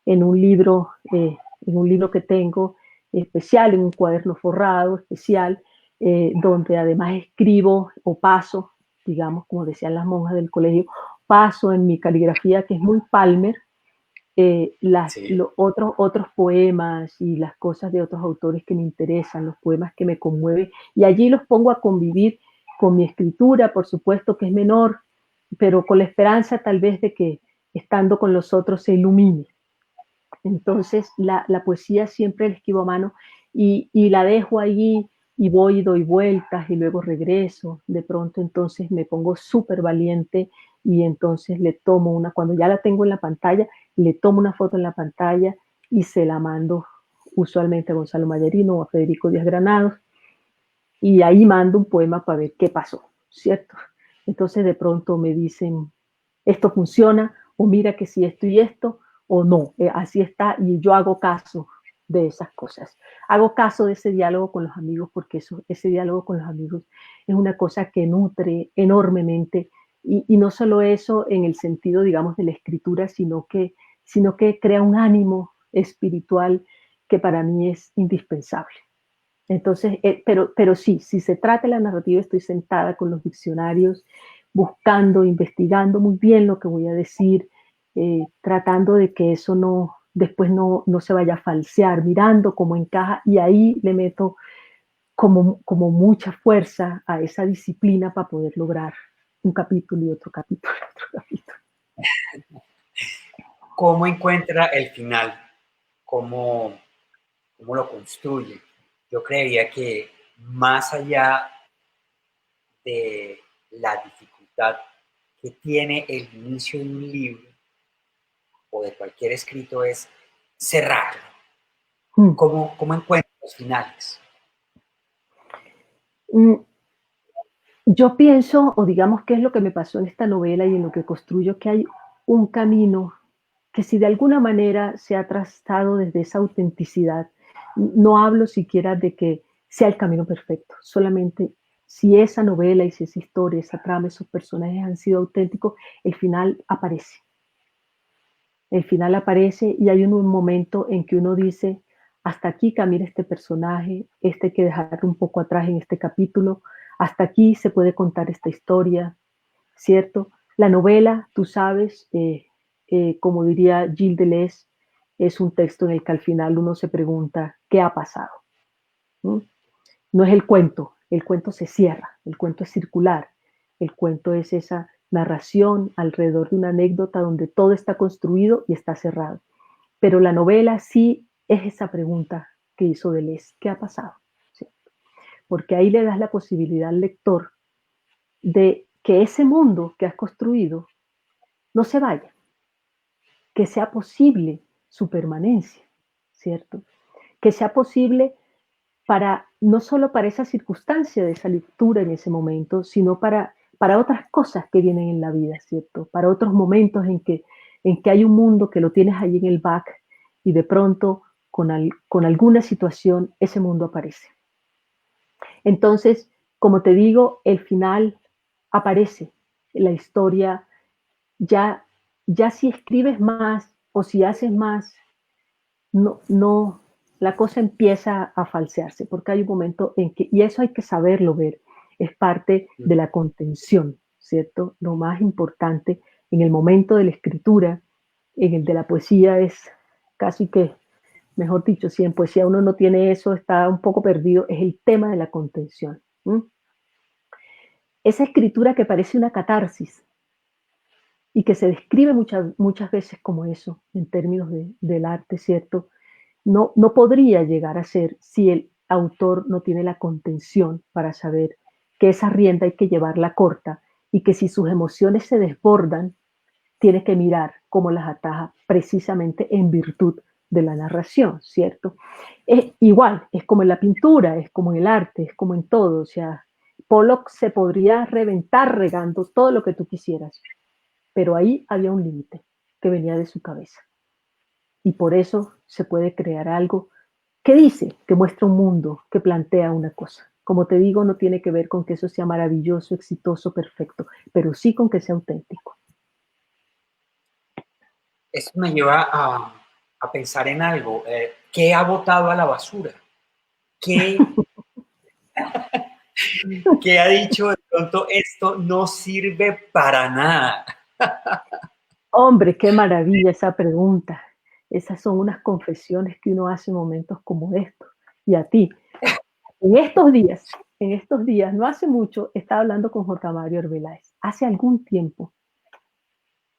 En un libro que tengo especial, en un cuaderno forrado especial, donde además escribo o paso, digamos, como decían las monjas del colegio, paso en mi caligrafía que es muy Palmer, Sí. otros poemas y las cosas de otros autores que me interesan, los poemas que me conmueven, y allí los pongo a convivir con mi escritura, por supuesto que es menor, pero con la esperanza tal vez de que estando con los otros se ilumine. Entonces la poesía siempre la escribo a mano y la dejo allí y voy y doy vueltas y luego regreso. De pronto entonces me pongo súper valiente y entonces le tomo cuando ya la tengo en la pantalla, le tomo una foto en la pantalla y se la mando usualmente a Gonzalo Mayarino o a Federico Díaz Granados y ahí mando un poema para ver qué pasó, ¿cierto? Entonces de pronto me dicen, esto funciona, o mira que si esto y esto, o no, así está, y yo hago caso de esas cosas. Hago caso de ese diálogo con los amigos, porque ese diálogo con los amigos es una cosa que nutre enormemente, y no solo eso en el sentido, digamos, de la escritura, sino que crea un ánimo espiritual que para mí es indispensable. Entonces, pero sí, si se trata de la narrativa, estoy sentada con los diccionarios, buscando, investigando muy bien lo que voy a decir, tratando de que eso después no se vaya a falsear, mirando cómo encaja y ahí le meto como mucha fuerza a esa disciplina para poder lograr un capítulo y otro capítulo y otro capítulo. ¿Cómo encuentra el final? ¿Cómo lo construye? Yo creería que más allá de la dificultad que tiene el inicio de un libro o de cualquier escrito es cerrarlo. Mm. ¿Cómo encuentra los finales? Mm, Yo pienso, o digamos qué es lo que me pasó en esta novela y en lo que construyo, que hay un camino que si de alguna manera se ha trazado desde esa autenticidad, no hablo siquiera de que sea el camino perfecto, solamente si esa novela y si esa historia, esa trama, esos personajes han sido auténticos, el final aparece. El final aparece y hay un momento en que uno dice, hasta aquí camina este personaje, este hay que dejarlo un poco atrás en este capítulo, hasta aquí se puede contar esta historia, ¿cierto? La novela, tú sabes, como diría Gilles Deleuze, es un texto en el que al final uno se pregunta, ¿qué ha pasado? ¿Mm? No es el cuento se cierra, el cuento es circular, el cuento es esa narración alrededor de una anécdota donde todo está construido y está cerrado. Pero la novela sí es esa pregunta que hizo Deleuze, ¿qué ha pasado? ¿Sí? Porque ahí le das la posibilidad al lector de que ese mundo que has construido no se vaya, que sea posible su permanencia, ¿cierto? Que sea posible para, no solo para esa circunstancia de esa lectura en ese momento, sino para otras cosas que vienen en la vida, ¿cierto? Para otros momentos en que hay un mundo que lo tienes ahí en el back y de pronto con alguna situación ese mundo aparece. Entonces, como te digo, el final aparece, la historia ya, ya si escribes más o si haces más, no, la cosa empieza a falsearse, porque hay un momento en que, y eso hay que saberlo ver, es parte de la contención, ¿cierto? Lo más importante en el momento de la escritura, en el de la poesía es casi que, mejor dicho, si en poesía uno no tiene eso, está un poco perdido, es el tema de la contención. ¿Mm? Esa escritura que parece una catarsis y que se describe muchas veces como eso, en términos del arte, ¿cierto? No podría llegar a ser si el autor no tiene la contención para saber que esa rienda hay que llevarla corta y que si sus emociones se desbordan, tiene que mirar cómo las ataja precisamente en virtud de la narración, ¿cierto? Es igual, es como en la pintura, es como en el arte, es como en todo, o sea, Pollock se podría reventar regando todo lo que tú quisieras, pero ahí había un límite que venía de su cabeza. Y por eso se puede crear algo que dice, que muestra un mundo, que plantea una cosa. Como te digo, no tiene que ver con que eso sea maravilloso, exitoso, perfecto, pero sí con que sea auténtico. Eso me lleva a pensar en algo. ¿Qué ha botado a la basura? ¿Qué, ¿Qué ha dicho de pronto esto no sirve para nada? Hombre, qué maravilla esa pregunta. Esas son unas confesiones que uno hace en momentos como estos. Y a ti, en estos días, no hace mucho, estaba hablando con J. Mario Arbeláez. Hace algún tiempo,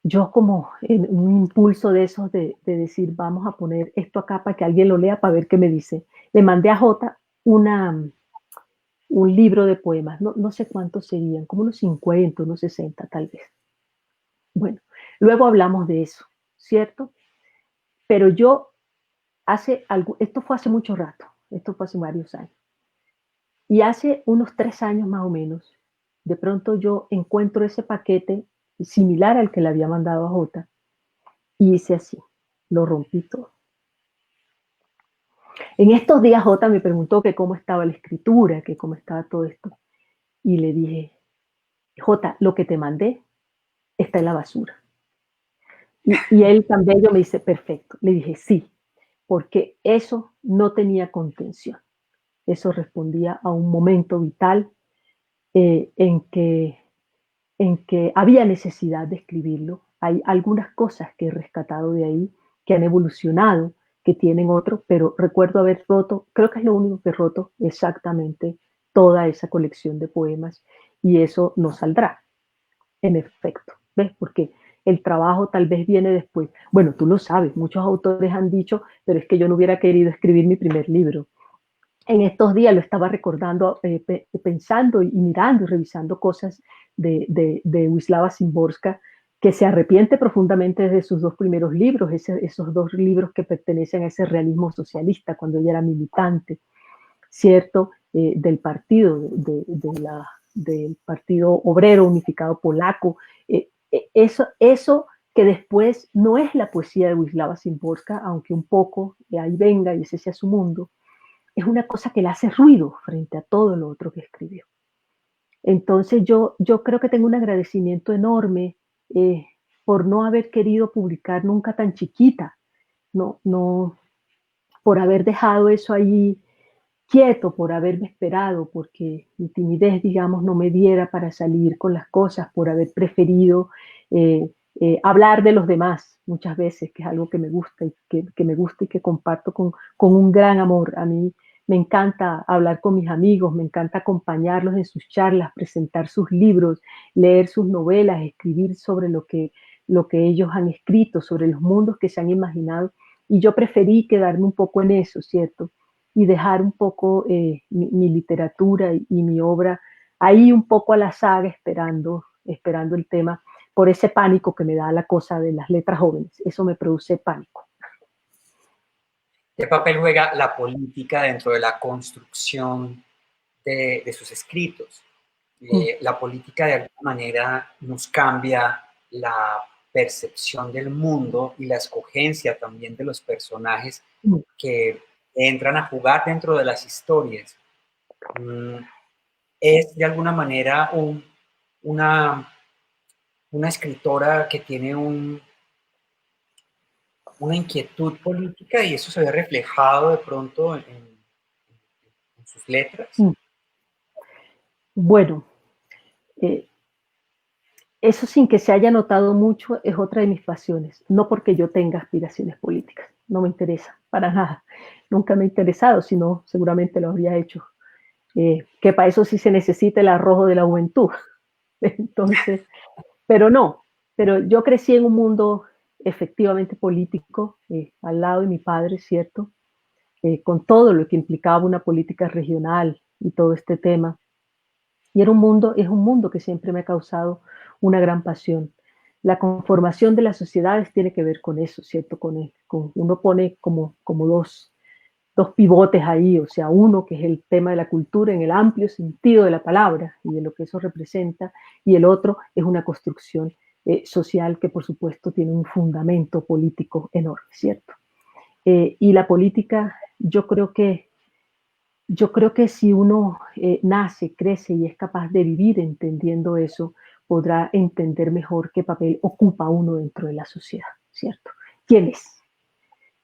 yo como en un impulso de esos de decir, vamos a poner esto acá para que alguien lo lea para ver qué me dice, le mandé a J. Un libro de poemas, no sé cuántos serían, como unos 50, unos 60 tal vez. Bueno, luego hablamos de eso, ¿cierto? Pero yo esto fue hace mucho rato, esto fue hace varios años. Y hace unos 3 años más o menos, de pronto yo encuentro ese paquete similar al que le había mandado a J y hice así, lo rompí todo. En estos días J me preguntó que cómo estaba la escritura, que cómo estaba todo esto. Y le dije, J, lo que te mandé está en la basura. Y él también yo me dice, perfecto. Le dije, sí, porque eso no tenía contención. Eso respondía a un momento vital eh, en, que, en que había necesidad de escribirlo. Hay algunas cosas que he rescatado de ahí, que han evolucionado, que tienen otro, pero recuerdo haber roto, creo que es lo único que he roto exactamente toda esa colección de poemas y eso no saldrá, en efecto, ¿ves? Porque el trabajo tal vez viene después. Bueno, tú lo sabes, muchos autores han dicho, pero es que yo no hubiera querido escribir mi primer libro. En estos días lo estaba recordando, pensando y mirando y revisando cosas de Wisława Szymborska, que se arrepiente profundamente de sus dos primeros libros, esos dos libros que pertenecen a ese realismo socialista, cuando ella era militante, ¿cierto? Del partido, del Partido Obrero Unificado Polaco. Eso que después no es la poesía de Wisława Szymborska, aunque un poco ahí venga y ese sea su mundo, es una cosa que le hace ruido frente a todo lo otro que escribió. Entonces yo creo que tengo un agradecimiento enorme por no haber querido publicar nunca tan chiquita, no, por haber dejado eso ahí quieto, por haberme esperado, porque mi timidez, digamos, no me diera para salir con las cosas, por haber preferido hablar de los demás muchas veces, que es algo que me gusta y que me gusta y que comparto con un gran amor. A mí me encanta hablar con mis amigos, me encanta acompañarlos en sus charlas, presentar sus libros, leer sus novelas, escribir sobre lo que ellos han escrito, sobre los mundos que se han imaginado. Y yo preferí quedarme un poco en eso, ¿cierto? Y dejar un poco mi literatura y mi obra ahí un poco a la saga esperando el tema, por ese pánico que me da la cosa de las letras jóvenes. Eso me produce pánico. ¿Qué papel juega la política dentro de la construcción de sus escritos? La política de alguna manera nos cambia la percepción del mundo y la escogencia también de los personajes que entran a jugar dentro de las historias. Es de alguna manera una escritora que tiene una inquietud política y eso se ve reflejado de pronto en sus letras. Bueno, eso sin que se haya notado mucho es otra de mis pasiones, no porque yo tenga aspiraciones políticas, no me interesa para nada, nunca me ha interesado, sino seguramente lo habría hecho, que para eso sí se necesita el arrojo de la juventud. Entonces, pero yo crecí en un mundo efectivamente político, al lado de mi padre, ¿cierto? Con todo lo que implicaba una política regional y todo este tema. Y es un mundo que siempre me ha causado una gran pasión. La conformación de las sociedades tiene que ver con eso, ¿cierto? Uno pone como dos pivotes ahí, o sea, uno que es el tema de la cultura en el amplio sentido de la palabra y de lo que eso representa, y el otro es una construcción social que por supuesto tiene un fundamento político enorme, ¿cierto? Y la política, yo creo que si uno nace, crece y es capaz de vivir entendiendo eso, podrá entender mejor qué papel ocupa uno dentro de la sociedad, ¿cierto? ¿Quién es?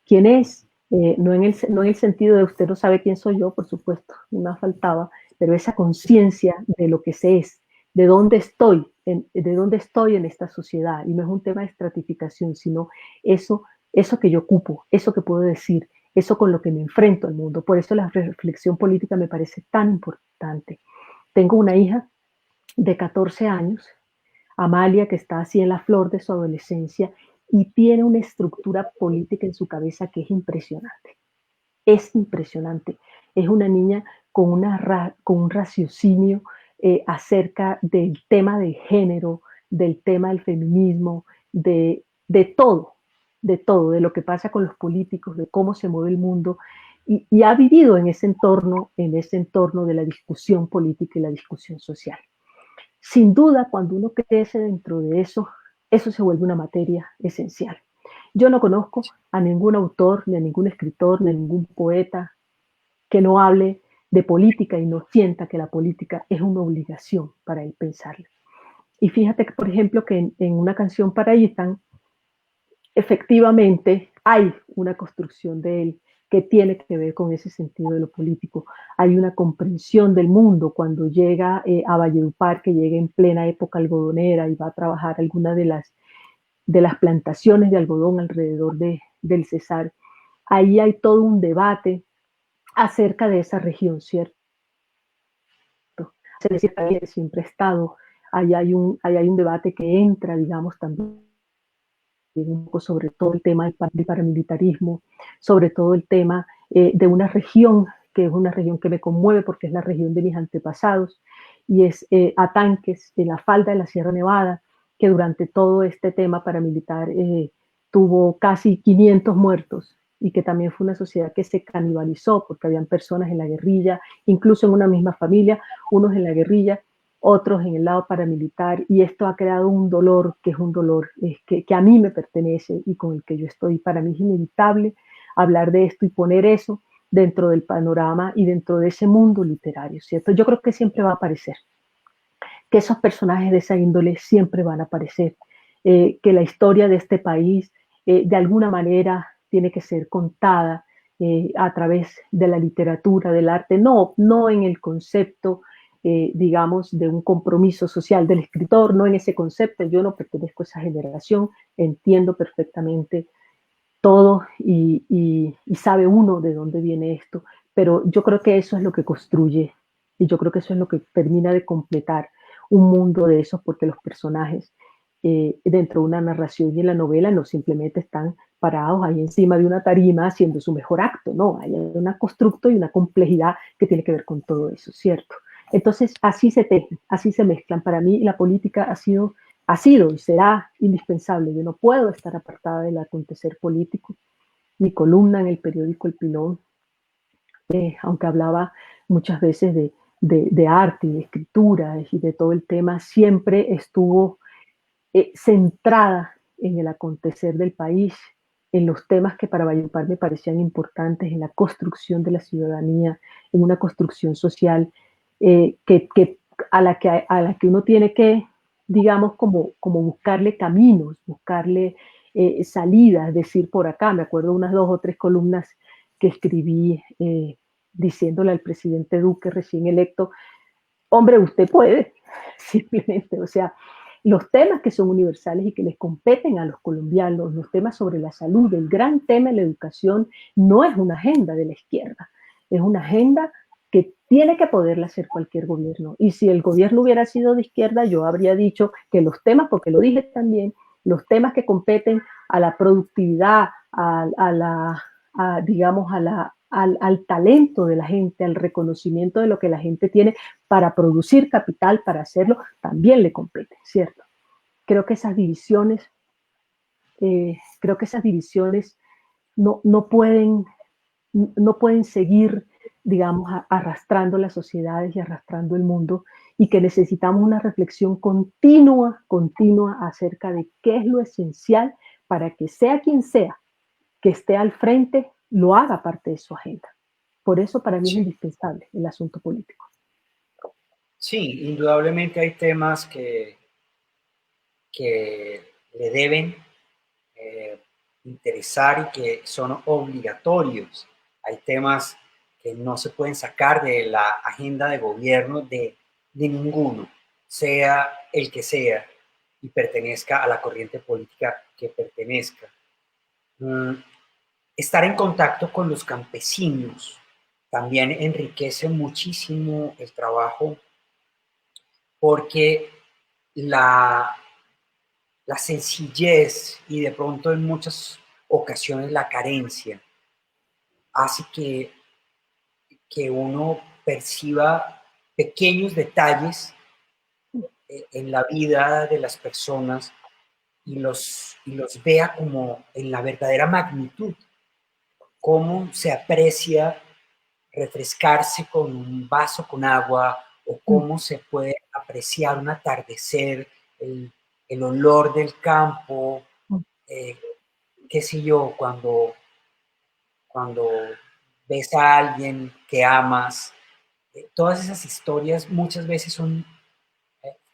¿Quién es? No en el sentido de usted no sabe quién soy yo, por supuesto, no me faltaba, pero esa conciencia de lo que se es, de dónde estoy en esta sociedad, y no es un tema de estratificación, sino eso que yo ocupo, eso que puedo decir, eso con lo que me enfrento al mundo. Por eso la reflexión política me parece tan importante. Tengo una hija de 14 años, Amalia, que está así en la flor de su adolescencia y tiene una estructura política en su cabeza que es impresionante. Es impresionante. Es una niña con un raciocinio acerca del tema del género, del tema del feminismo, de todo, de lo que pasa con los políticos, de cómo se mueve el mundo, y ha vivido en ese entorno de la discusión política y la discusión social. Sin duda, cuando uno crece dentro de eso, eso se vuelve una materia esencial. Yo no conozco a ningún autor, ni a ningún escritor, ni a ningún poeta que no hable de política y no sienta que la política es una obligación para él pensarla. Y fíjate que, por ejemplo, que en una canción para Ethan, efectivamente hay una construcción de él que tiene que ver con ese sentido de lo político. Hay una comprensión del mundo cuando llega a Valledupar, que llega en plena época algodonera y va a trabajar alguna de las plantaciones de algodón alrededor del Cesar. Ahí hay todo un debate acerca de esa región, ¿cierto? Es decir, siempre ha estado, ahí hay un debate que entra, digamos, también un poco sobre todo el tema del paramilitarismo, sobre todo el tema de una región que es una región que me conmueve porque es la región de mis antepasados, y es Atanques, en la falda de la Sierra Nevada, que durante todo este tema paramilitar tuvo casi 500 muertos, y que también fue una sociedad que se canibalizó porque habían personas en la guerrilla, incluso en una misma familia, unos en la guerrilla, otros en el lado paramilitar, y esto ha creado un dolor que es un dolor que a mí me pertenece y con el que yo estoy. Para mí es inevitable hablar de esto y poner eso dentro del panorama y dentro de ese mundo literario, ¿cierto? Yo creo que siempre va a aparecer, que esos personajes de esa índole siempre van a aparecer. que la historia de este país de alguna manera tiene que ser contada a través de la literatura, del arte, no en el concepto, digamos, de un compromiso social del escritor, no en ese concepto. Yo no pertenezco a esa generación, entiendo perfectamente todo y sabe uno de dónde viene esto, pero yo creo que eso es lo que construye y yo creo que eso es lo que termina de completar un mundo de esos, porque los personajes dentro de una narración y en la novela no simplemente están parados ahí encima de una tarima haciendo su mejor acto, no, hay una constructo y una complejidad que tiene que ver con todo eso, ¿cierto? Entonces, así se tejen, así se mezclan. Para mí la política ha sido y será indispensable. Yo no puedo estar apartada del acontecer político. Mi columna en el periódico El Pilón, aunque hablaba muchas veces de arte y de escritura y de todo el tema, siempre estuvo centrada en el acontecer del país, en los temas que para Valledupar me parecían importantes, en la construcción de la ciudadanía, en una construcción social a la que uno tiene que, digamos, como buscarle caminos, buscarle salidas, decir por acá. Me acuerdo unas 2 o 3 columnas que escribí diciéndole al presidente Duque recién electo, hombre, usted puede, simplemente, o sea, los temas que son universales y que les competen a los colombianos, los temas sobre la salud, el gran tema de la educación, no es una agenda de la izquierda, es una agenda que tiene que poderla hacer cualquier gobierno. Y si el gobierno hubiera sido de izquierda, yo habría dicho que los temas, porque lo dije también, los temas que competen a la productividad, digamos, al talento de la gente, al reconocimiento de lo que la gente tiene para producir capital, para hacerlo, también le compete, ¿cierto? Creo que esas divisiones, no pueden, no pueden seguir, digamos, arrastrando las sociedades y arrastrando el mundo, y que necesitamos una reflexión continua acerca de qué es lo esencial para que sea quien sea que esté al frente, lo haga parte de su agenda. Por eso para mí es Sí, indispensable el asunto político. sí, indudablemente hay temas que le deben eh, interesar y que son obligatorios. Hay temas que no se pueden sacar de la agenda de gobierno de ninguno, sea el que sea y pertenezca a la corriente política que pertenezca. Estar en contacto con los campesinos también enriquece muchísimo el trabajo porque la, la sencillez y de pronto en muchas ocasiones la carencia hace que uno perciba pequeños detalles en la vida de las personas y los vea como en la verdadera magnitud, cómo se aprecia refrescarse con un vaso con agua o cómo se puede apreciar un atardecer, el olor del campo, eh, qué sé yo, cuando ves a alguien que amas. Todas esas historias muchas veces son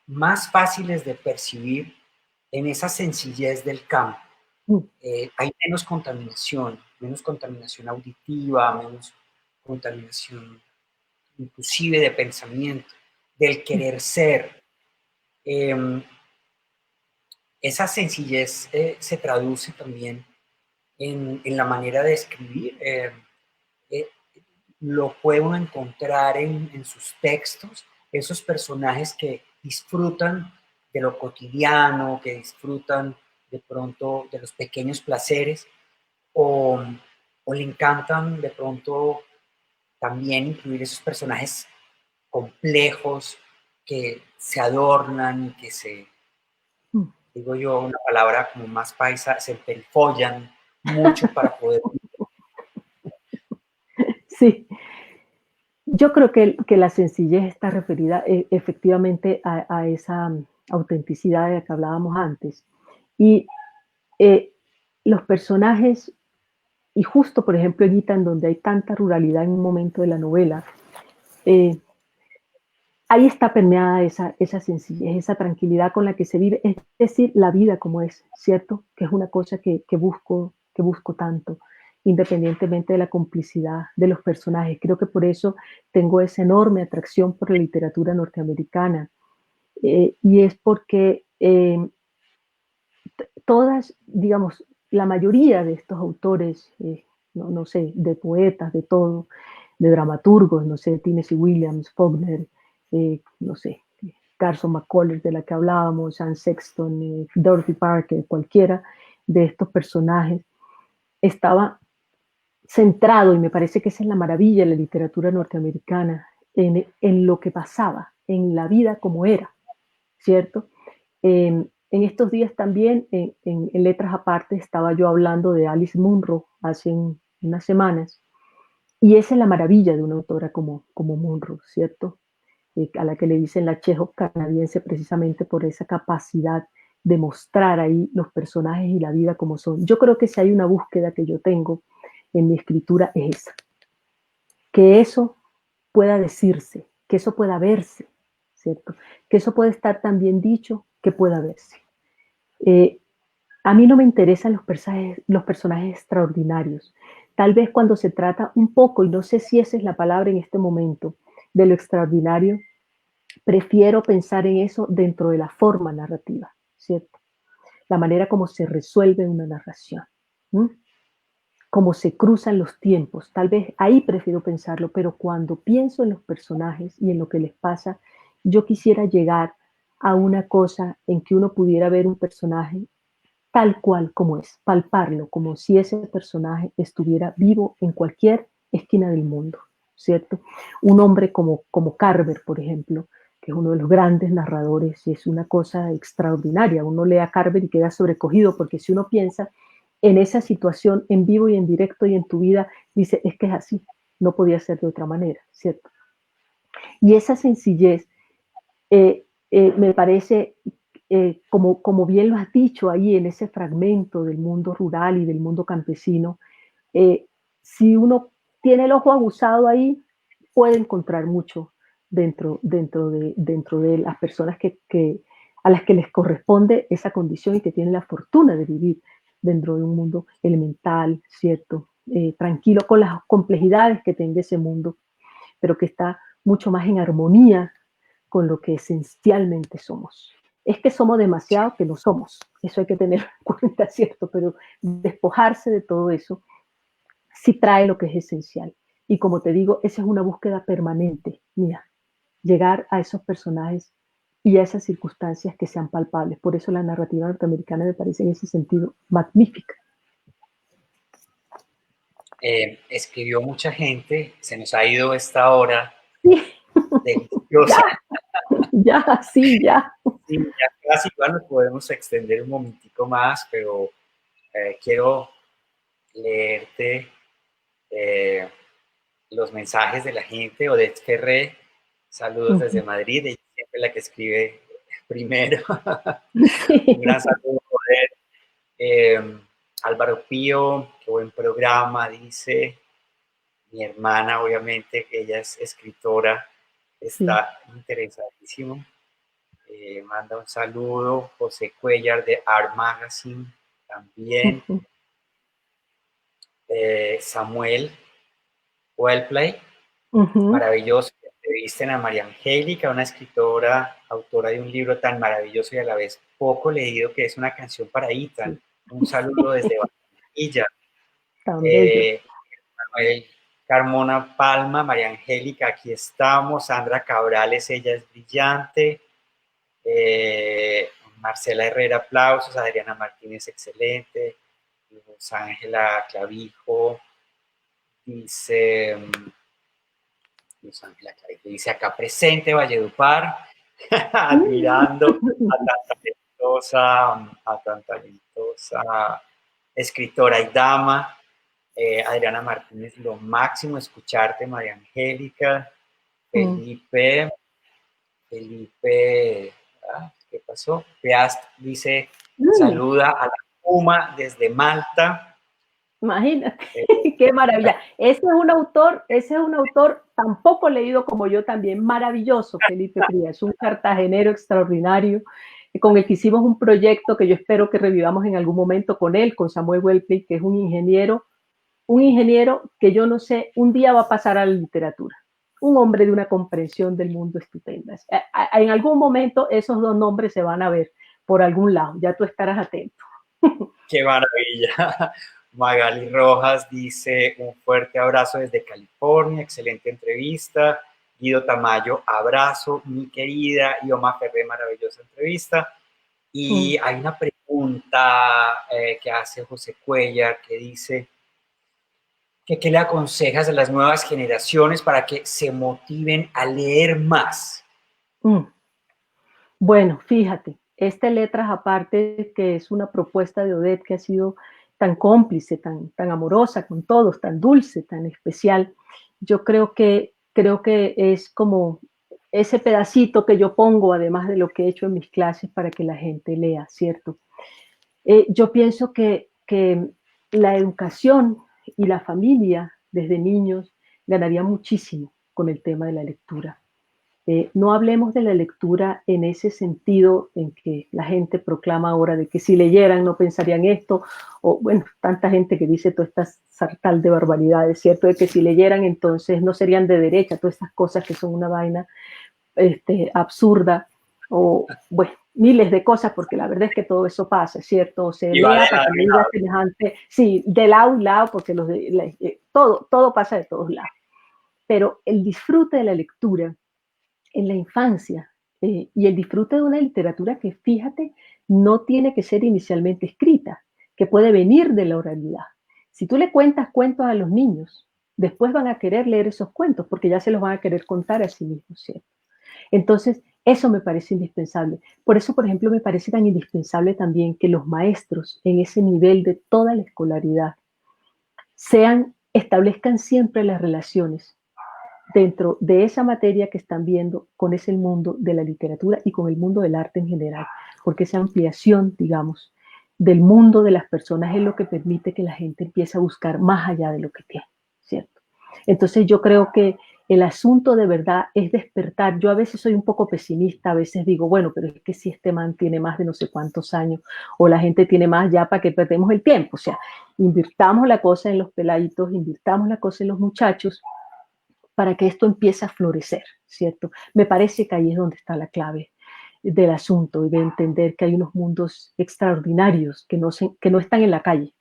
más fáciles de percibir en esa sencillez del campo. Hay menos contaminación auditiva, menos contaminación inclusive de pensamiento, del querer ser. Eh, esa sencillez se traduce también en la manera de escribir. Eh, lo puede uno encontrar en sus textos, esos personajes que disfrutan de lo cotidiano, que disfrutan de pronto de los pequeños placeres, o le encantan de pronto también incluir esos personajes complejos que se adornan y que se, digo yo, una palabra como más paisa, se perifollan mucho para poder. Sí, yo creo que la sencillez está referida efectivamente a esa autenticidad de la que hablábamos antes. Y eh, los personajes, y justo por ejemplo en Ita, en donde hay tanta ruralidad en un momento de la novela, eh, ahí está permeada esa sencillez, esa tranquilidad con la que se vive, es decir, la vida como es, ¿cierto? Que es una cosa que busco tanto, independientemente de la complicidad de los personajes. Creo que por eso tengo esa enorme atracción por la literatura norteamericana. Y es porque todas, digamos, la mayoría de estos autores, no sé, de poetas, de todo, de dramaturgos, no sé, Tennessee Williams, Faulkner, no sé, Carson McCullers de la que hablábamos, Anne Sexton, Dorothy Parker, cualquiera de estos personajes, estaba centrado, y me parece que esa es la maravilla de la literatura norteamericana, en lo que pasaba, en la vida como era, ¿cierto? En estos días también, en Letras Aparte, estaba yo hablando de Alice Munro hace unas semanas, y esa es la maravilla de una autora como Munro, ¿cierto? A la que le dicen la Chekhov canadiense precisamente por esa capacidad de mostrar ahí los personajes y la vida como son. Yo creo que si hay una búsqueda que yo tengo en mi escritura es esa, que eso pueda decirse, que eso pueda verse, ¿cierto? Que eso puede estar tan bien dicho que pueda verse. Eh, a mí no me interesan los personajes extraordinarios. Tal vez cuando se trata un poco, y no sé si esa es la palabra en este momento, de lo extraordinario, prefiero pensar en eso dentro de la forma narrativa, ¿cierto? La manera como se resuelve una narración, ¿m? Cómo se cruzan los tiempos. Tal vez ahí prefiero pensarlo, pero cuando pienso en los personajes y en lo que les pasa, yo quisiera llegar a una cosa en que uno pudiera ver un personaje tal cual como es, palparlo, como si ese personaje estuviera vivo en cualquier esquina del mundo, ¿cierto? Un hombre como Carver, por ejemplo, que es uno de los grandes narradores, y es una cosa extraordinaria. Uno lee a Carver y queda sobrecogido, porque si uno piensa en esa situación en vivo y en directo y en tu vida, dice, es que es así, no podía ser de otra manera, ¿cierto? Y esa sencillez me parece, como bien lo has dicho ahí en ese fragmento del mundo rural y del mundo campesino, eh, si uno tiene el ojo aguzado ahí, puede encontrar mucho dentro de las personas a las que les corresponde esa condición y que tienen la fortuna de vivir dentro de un mundo elemental, ¿cierto? Tranquilo, con las complejidades que tenga ese mundo, pero que está mucho más en armonía con lo que esencialmente somos. Es que somos demasiado que no somos, eso hay que tener en cuenta, ¿cierto? Pero despojarse de todo eso sí trae lo que es esencial. Y como te digo, esa es una búsqueda permanente mía, llegar a esos personajes y a esas circunstancias que sean palpables. Por eso la narrativa norteamericana me parece en ese sentido magnífica. Escribió mucha gente, se nos ha ido esta hora Sí, deliciosa. ya, ya, sí, ya. Sí, ya casi igual nos podemos extender un momentico más, pero quiero leerte eh, los mensajes de la gente. Odette Ferré, saludos desde Madrid, ella es siempre la que escribe primero. Un gran Sí. saludo, Odette. Álvaro Pío, qué buen programa, dice. Mi hermana, obviamente, que ella es escritora, Sí. está interesadísimo. Manda un saludo. José Cuellar de Art Magazine también. Samuel Wellplay, maravilloso que entrevisten a María Angélica, una escritora, autora de un libro tan maravilloso y a la vez poco leído, que es Una canción para Ethan. Sí. Un saludo desde Barranquilla. Tan bello. Eh, Manuel Carmona Palma, María Angélica, aquí estamos. Sandra Cabrales, ella es brillante. Marcela Herrera, aplausos. Adriana Martínez, excelente. Luz Ángela Clavijo, dice, Luz Ángela Clavijo, dice acá presente Valledupar, admirando a tan talentosa escritora y dama. Adriana Martínez, lo máximo escucharte, María Angélica. Felipe, ¿qué pasó? Peast dice, saluda a la Puma desde Malta. Imagínate, Eh, qué maravilla. Ese es un autor tan poco leído como yo también, maravilloso, Felipe Frías, es un cartagenero extraordinario, con el que hicimos un proyecto que yo espero que revivamos en algún momento con él, con Samuel Wellpley, que es un ingeniero que yo no sé, un día va a pasar a la literatura, un hombre de una comprensión del mundo estupenda. En algún momento esos dos nombres se van a ver por algún lado, ya tú estarás atento. Qué maravilla. Magali Rojas dice un fuerte abrazo desde California, excelente entrevista. Guido Tamayo, abrazo, mi querida. Ioma Ferré, maravillosa entrevista. Y hay una pregunta que hace José Cuellar que dice que qué le aconsejas a las nuevas generaciones para que se motiven a leer más. Mm. Bueno, fíjate, esta Letras Aparte, que es una propuesta de Odette que ha sido tan cómplice, tan amorosa con todos, tan dulce, tan especial, yo creo que es como ese pedacito que yo pongo, además de lo que he hecho en mis clases para que la gente lea, ¿cierto? Yo pienso que la educación y la familia desde niños ganaría muchísimo con el tema de la lectura. No hablemos de la lectura en ese sentido en que la gente proclama ahora de que si leyeran no pensarían esto, o bueno, tanta gente que dice toda esta sartal de barbaridades, ¿cierto? De que si leyeran entonces no serían de derecha, todas estas cosas que son una vaina absurda, o bueno, miles de cosas, porque la verdad es que todo eso pasa, ¿cierto? O se Y va lea de para lado que le en diga lado. semejante, sí, de lado a lado, porque todo pasa de todos lados. Pero el disfrute de la lectura en la infancia y el disfrute de una literatura que, fíjate, no tiene que ser inicialmente escrita, que puede venir de la oralidad. Si tú le cuentas cuentos a los niños, después van a querer leer esos cuentos porque ya se los van a querer contar a sí mismos, ¿cierto? Entonces, eso me parece indispensable. Por eso, por ejemplo, me parece tan indispensable también que los maestros en ese nivel de toda la escolaridad establezcan siempre las relaciones dentro de esa materia que están viendo con ese mundo de la literatura y con el mundo del arte en general, porque esa ampliación, digamos, del mundo de las personas es lo que permite que la gente empiece a buscar más allá de lo que tiene, ¿cierto? Entonces yo creo que el asunto de verdad es despertar. Yo a veces soy un poco pesimista, a veces digo, bueno, pero es que si este man tiene más de no sé cuántos años o la gente tiene más ya para que perdemos el tiempo, o sea, invirtamos la cosa en los peladitos, invirtamos la cosa en los muchachos para que esto empiece a florecer, ¿cierto? Me parece que ahí es donde está la clave del asunto y de entender que hay unos mundos extraordinarios que no están en la calle,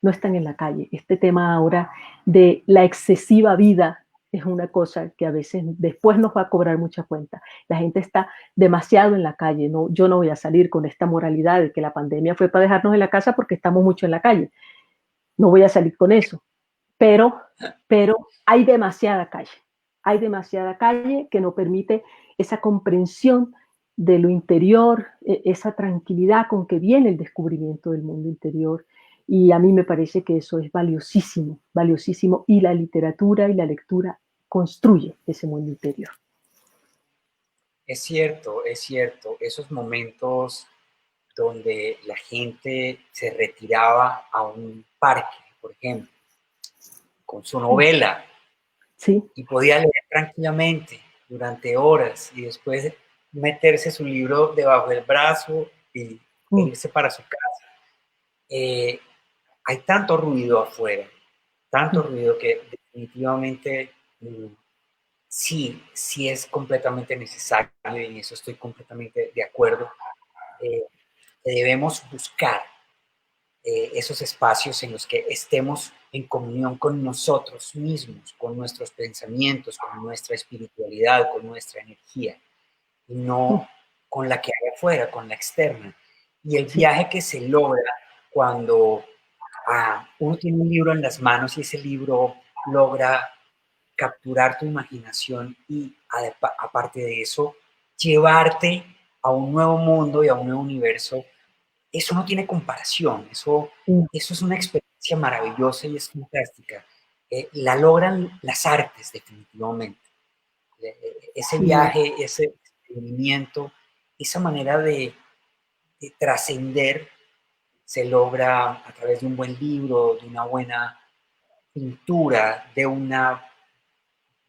no están en la calle. Este tema ahora de la excesiva vida es una cosa que a veces después nos va a cobrar mucha cuenta. La gente está demasiado en la calle. No, yo no voy a salir con esta moralidad de que la pandemia fue para dejarnos en la casa porque estamos mucho en la calle. No voy a salir con eso. Pero, pero hay demasiada calle que no permite esa comprensión de lo interior, esa tranquilidad con que viene el descubrimiento del mundo interior. Y a mí me parece que eso es valiosísimo, valiosísimo. Y la literatura y la lectura construye ese mundo interior. Es cierto, esos momentos donde la gente se retiraba a un parque, por ejemplo, con su novela Sí. y podía leer tranquilamente durante horas y después meterse su libro debajo del brazo e irse para su casa. Hay tanto ruido afuera, tanto ruido que definitivamente sí es completamente necesario y en eso estoy completamente de acuerdo. Debemos buscar esos espacios en los que estemos en comunión con nosotros mismos, con nuestros pensamientos, con nuestra espiritualidad, con nuestra energía, y no con la que hay afuera, con la externa. Y el Sí. viaje que se logra cuando uno tiene un libro en las manos y ese libro logra capturar tu imaginación y aparte de eso, llevarte a un nuevo mundo y a un nuevo universo, eso no tiene comparación, eso es una experiencia maravillosa y es fantástica. La logran las artes definitivamente. Ese Sí. viaje, ese descubrimiento, esa manera de trascender se logra a través de un buen libro, de una buena pintura, de una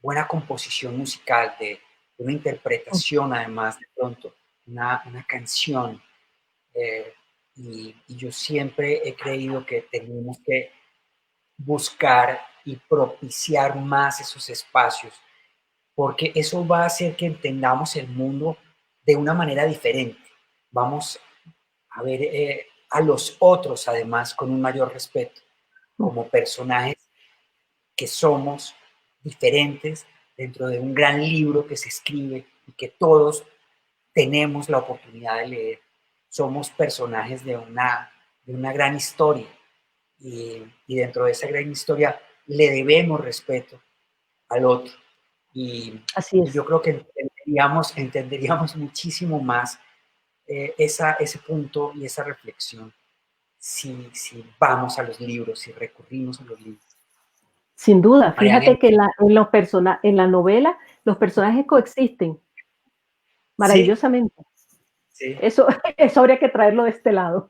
buena composición musical, de una interpretación además de pronto, una canción. eh, y yo siempre he creído que tenemos que buscar y propiciar más esos espacios, porque eso va a hacer que entendamos el mundo de una manera diferente. Vamos a ver a los otros, además, con un mayor respeto, como personajes que somos diferentes dentro de un gran libro que se escribe y que todos tenemos la oportunidad de leer. Somos personajes de una gran historia y dentro de esa gran historia le debemos respeto al otro. Así Y es. yo creo que entenderíamos muchísimo más ese punto y esa reflexión si vamos a los libros, si recurrimos a los libros. Sin duda, María Ángel, fíjate que en la novela los personajes coexisten sí, maravillosamente. sí. Eso, eso habría que traerlo de este lado.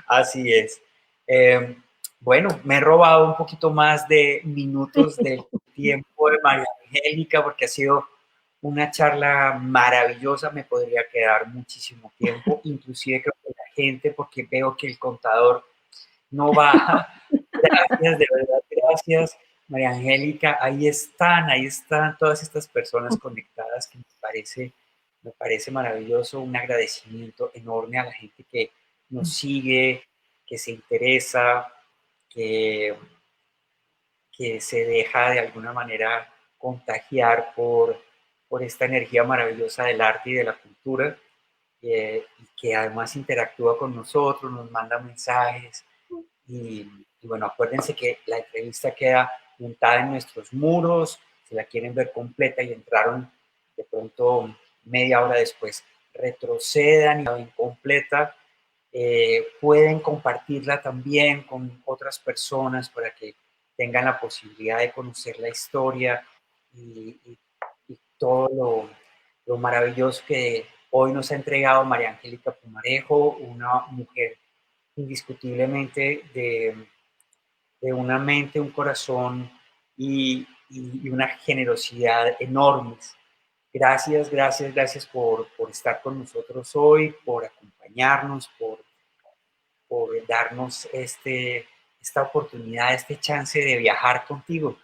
Así es. Eh, bueno, me he robado un poquito más de minutos del tiempo de María Angélica porque ha sido una charla maravillosa. Me podría quedar muchísimo tiempo, inclusive creo que la gente, porque veo que el contador no baja. Gracias, de verdad, gracias, María Angélica. Ahí están todas estas personas conectadas que me parece maravilloso. Un agradecimiento enorme a la gente que nos sigue, que se interesa, que, que se deja de alguna manera contagiar por esta energía maravillosa del arte y de la cultura, y que además interactúa con nosotros, nos manda mensajes. Y bueno, acuérdense que la entrevista queda montada en nuestros muros, si la quieren ver completa y entraron de pronto media hora después, retrocedan y la ven completa. Pueden compartirla también con otras personas para que tengan la posibilidad de conocer la historia y todo lo maravilloso que hoy nos ha entregado María Angélica Pumarejo, una mujer indiscutiblemente de una mente, un corazón y una generosidad enormes. Gracias, gracias, gracias por estar con nosotros hoy, por acompañarnos, por darnos esta oportunidad, este chance de viajar contigo.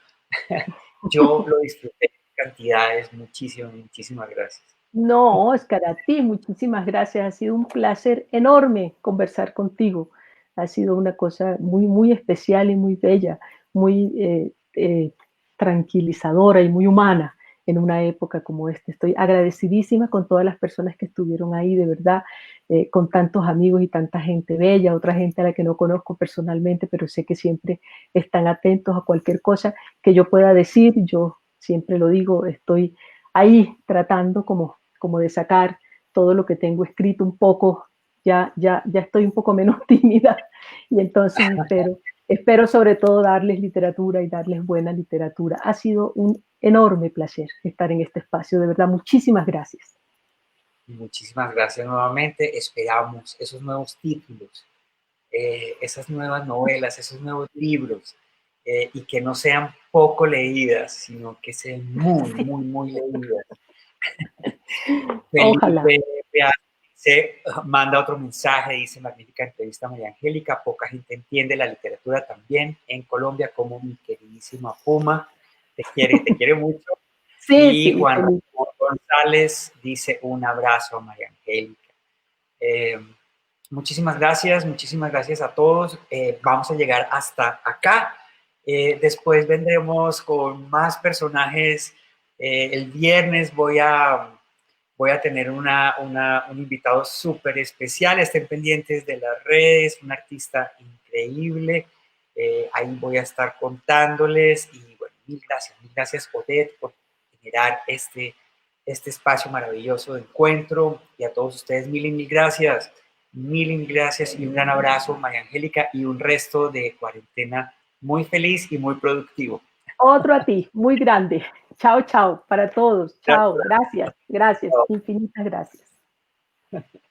Yo lo disfruté en cantidades, muchísimas, muchísimas gracias. No, Oscar, a ti muchísimas gracias. Ha sido un placer enorme conversar contigo. Ha sido una cosa muy, muy especial y muy bella, muy tranquilizadora y muy humana en una época como esta. Estoy agradecidísima con todas las personas que estuvieron ahí, de verdad, con tantos amigos y tanta gente bella, otra gente a la que no conozco personalmente, pero sé que siempre están atentos a cualquier cosa que yo pueda decir. Yo siempre lo digo, estoy ahí tratando como de sacar todo lo que tengo escrito un poco, ya estoy un poco menos tímida y entonces espero sobre todo darles literatura y darles buena literatura. Ha sido un enorme placer estar en este espacio, de verdad, muchísimas gracias. Muchísimas gracias nuevamente. Esperamos esos nuevos títulos, esas nuevas novelas, esos nuevos libros, y que no sean poco leídas, sino que sean muy, Sí, muy, muy leídas. ojalá. Felipe se manda otro mensaje, dice: magnífica entrevista, María Angélica, poca gente entiende la literatura también en Colombia como mi queridísima Puma, te quiere mucho. Sí, Y sí, Juan feliz. Ramón González dice: un abrazo a María Angélica. Eh, muchísimas gracias a todos. Vamos a llegar hasta acá. Después vendremos con más personajes. El viernes voy a tener un invitado súper especial. Estén pendientes de las redes, un artista increíble. Ahí voy a estar contándoles. Y bueno, mil gracias, Odette, por generar este espacio maravilloso de encuentro. Y a todos ustedes, mil gracias y un gran abrazo, María Angélica, y un resto de cuarentena muy feliz y muy productivo. Otro a ti, muy grande. Chao, chao, para todos. Chao, Gracias. gracias, gracias, infinitas gracias.